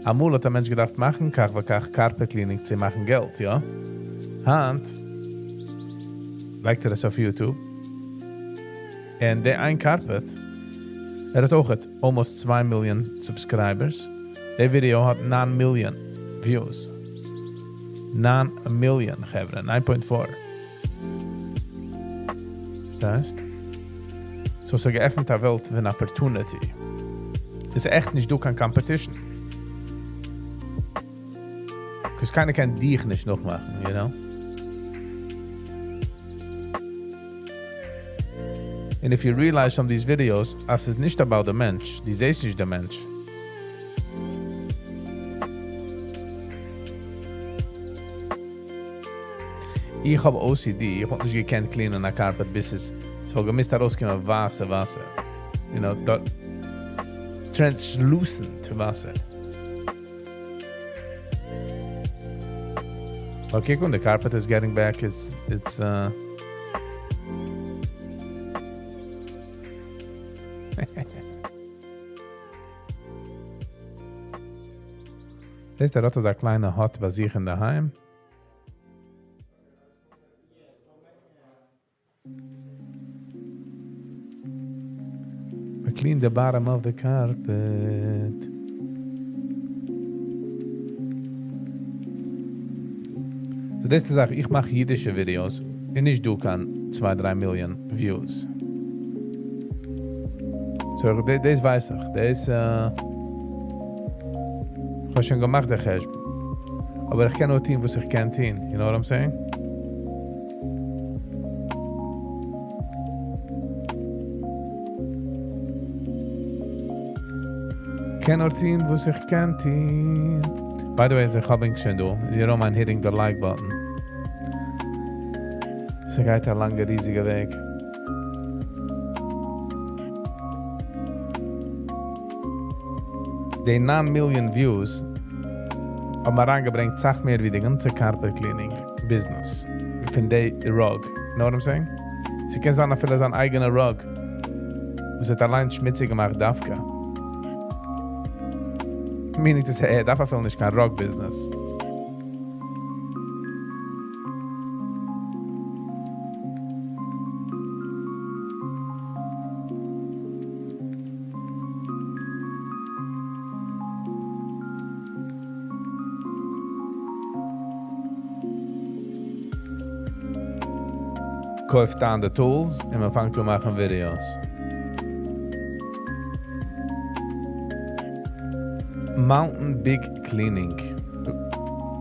Amol hat der Mensch gedacht machen, kach carpet cleaning zu machen Geld, ja? Hand. Liked das auf YouTube. And der ein carpet, hat auch almost 2 million subscribers. Der Video hat 9 million views. 9 million, Hebra, 9.4. Verstehst? So ist geöffnet der Welt für eine Opportunity. Ist echt nicht du kein Competition. Because keiner kann dich nicht noch machen, you know? And if you realize from these videos, as it's nicht about the Mensch, die ist nicht der Mensch. Ich habe OCD, ich habe nicht gekannt cleanen a carpet, bis es so gemisst herauskommen Wasser. You know, translucent Wasser. Okay, when the carpet is getting back, it's ist der Rotter, der kleine Hot bei sich in der Heim? We clean the bottom of the carpet. So, das ist die Sache, ich mache jiddische Videos und ich du kann 2-3 Millionen Views. So, das weiß ich. Das ich habe schon gemacht, der Chesb. Aber ich kann nur tun, was ich kann tun. You know what I'm saying? Ich kann nur tun, was ich kann tun. By the way, ich habe ihn schon da. You don't mind hitting the like button. Es geht ein langer, riesiger Weg. Die 9 Million Views haben wir angebringt, sag mehr wie die ganze Carpet Cleaning Business. Ich finde die Rug. You know what I'm saying? Sie können sagen, vielleicht sein eigener Rug. Das hat allein schmutzig gemacht, Dafka. Meaning to say, darf er nicht kein Rug Business. Kauft an the tools und man fängt zu machen Videos. Mountain Big Cleaning.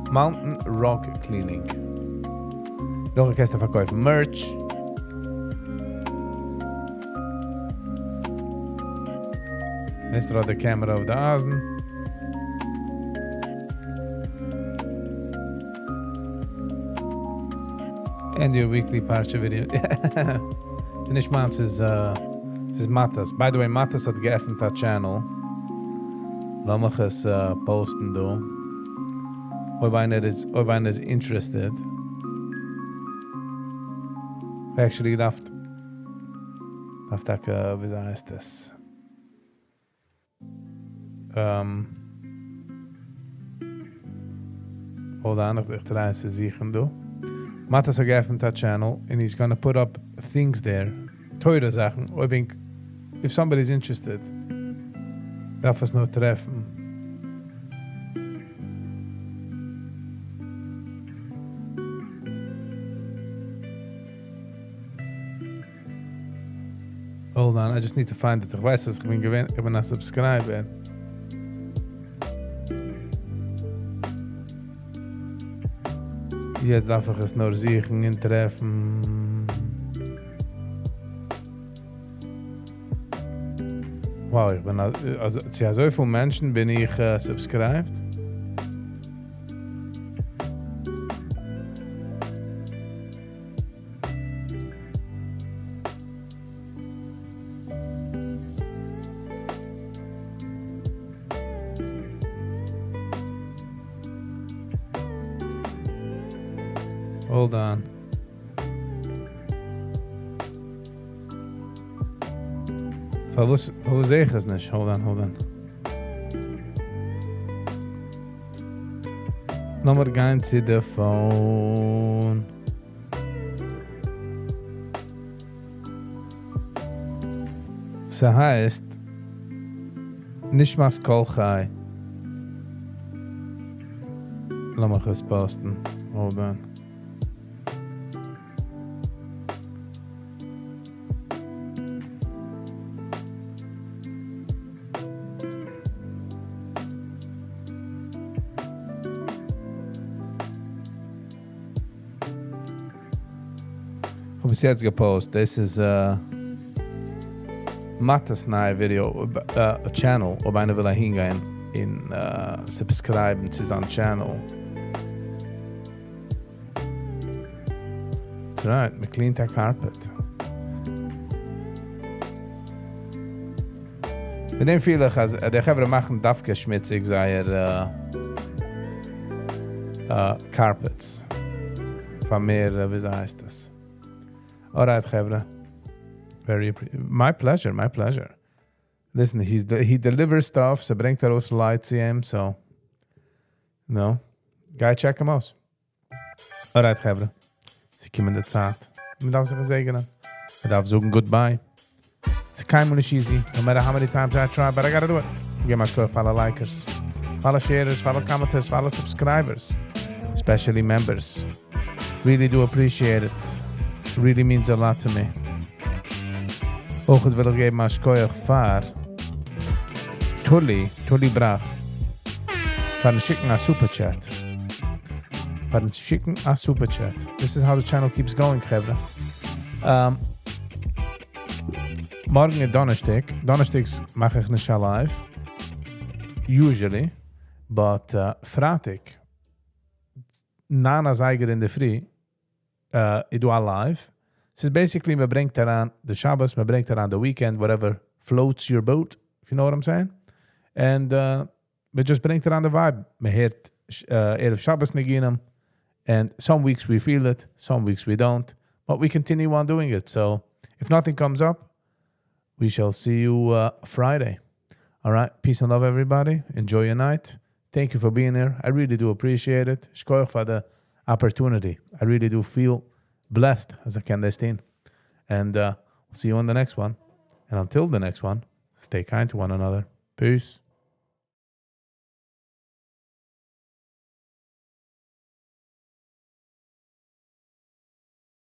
Mountain Rock Cleaning. Noch ein Kästchen verkaufen Merch. Jetzt draht die Kamera auf der Asen. And your weekly Parsha video. And ich meine, es ist Matas. By the way, Matas hat geöffnet das Channel. Lass mich es posten, du. Ob einer ist interested. Actually, wie heißt das? Hold on, ich try to see do. Matas geöffnet that channel and he's gonna put up things there. Teure Sachen. I think if somebody's interested, darf es nur treffen. Hold on, I just need to find it. Ich weiß, dass ich bin ein Subscriber. Jetzt darf ich es nur sichern und treffen. Wow, ich bin also zu so vielen Menschen bin ich subscribed. Hold on. Wo sehe ich es nicht? Hold on. Nochmal gehen zu der Phone. Das heißt, nicht mach's Kolchai. Lass mich es posten. Hold on. Bis jetzt gepostet. This is Matas neue Video, a channel, ob einer will hingehen in subscriben zu seinem Channel. That's right, we clean the carpet. Mit dem viel ich, also der Geber machen dafke schmutzig sei carpets. Von mehr, wie heißt das? Alright, Chevra. My pleasure. Listen, he delivers stuff, so bringt aus Lights him, so guy check him aus. Alright, Chevra. Sie kommen in der Zeit. Man darf sich segnen. Man darf sagen goodbye. It's kind of easy, no matter how many times I try, but I gotta do it. Give my score for all likers, for all sharers, for all commenters, for all subscribers, especially members. Really do appreciate it. Really means a lot to me. Ook het wil ik geven als koeig voor Tully Brach. Voor een schicken a superchat. Voor een schicken a superchat. This is how the channel keeps going, Chevra. Morgen is Donnerstag. Donnerstags mache ich nicht live. Usually. But Freitag. Nana Zeiger in de free. I do a live. So basically, we bring around the Shabbos, we bring around the weekend, whatever floats your boat, if you know what I'm saying. And we just bring around the vibe. We hear Erev Shabbos Neginam, and some weeks we feel it, some weeks we don't, but we continue on doing it. So if nothing comes up, we shall see you Friday. All right, peace and love, everybody. Enjoy your night. Thank you for being here. I really do appreciate it. Shkoyach for the opportunity. I really do feel blessed as I can this team. And we'll see you on the next one. And until the next one, stay kind to one another. Peace.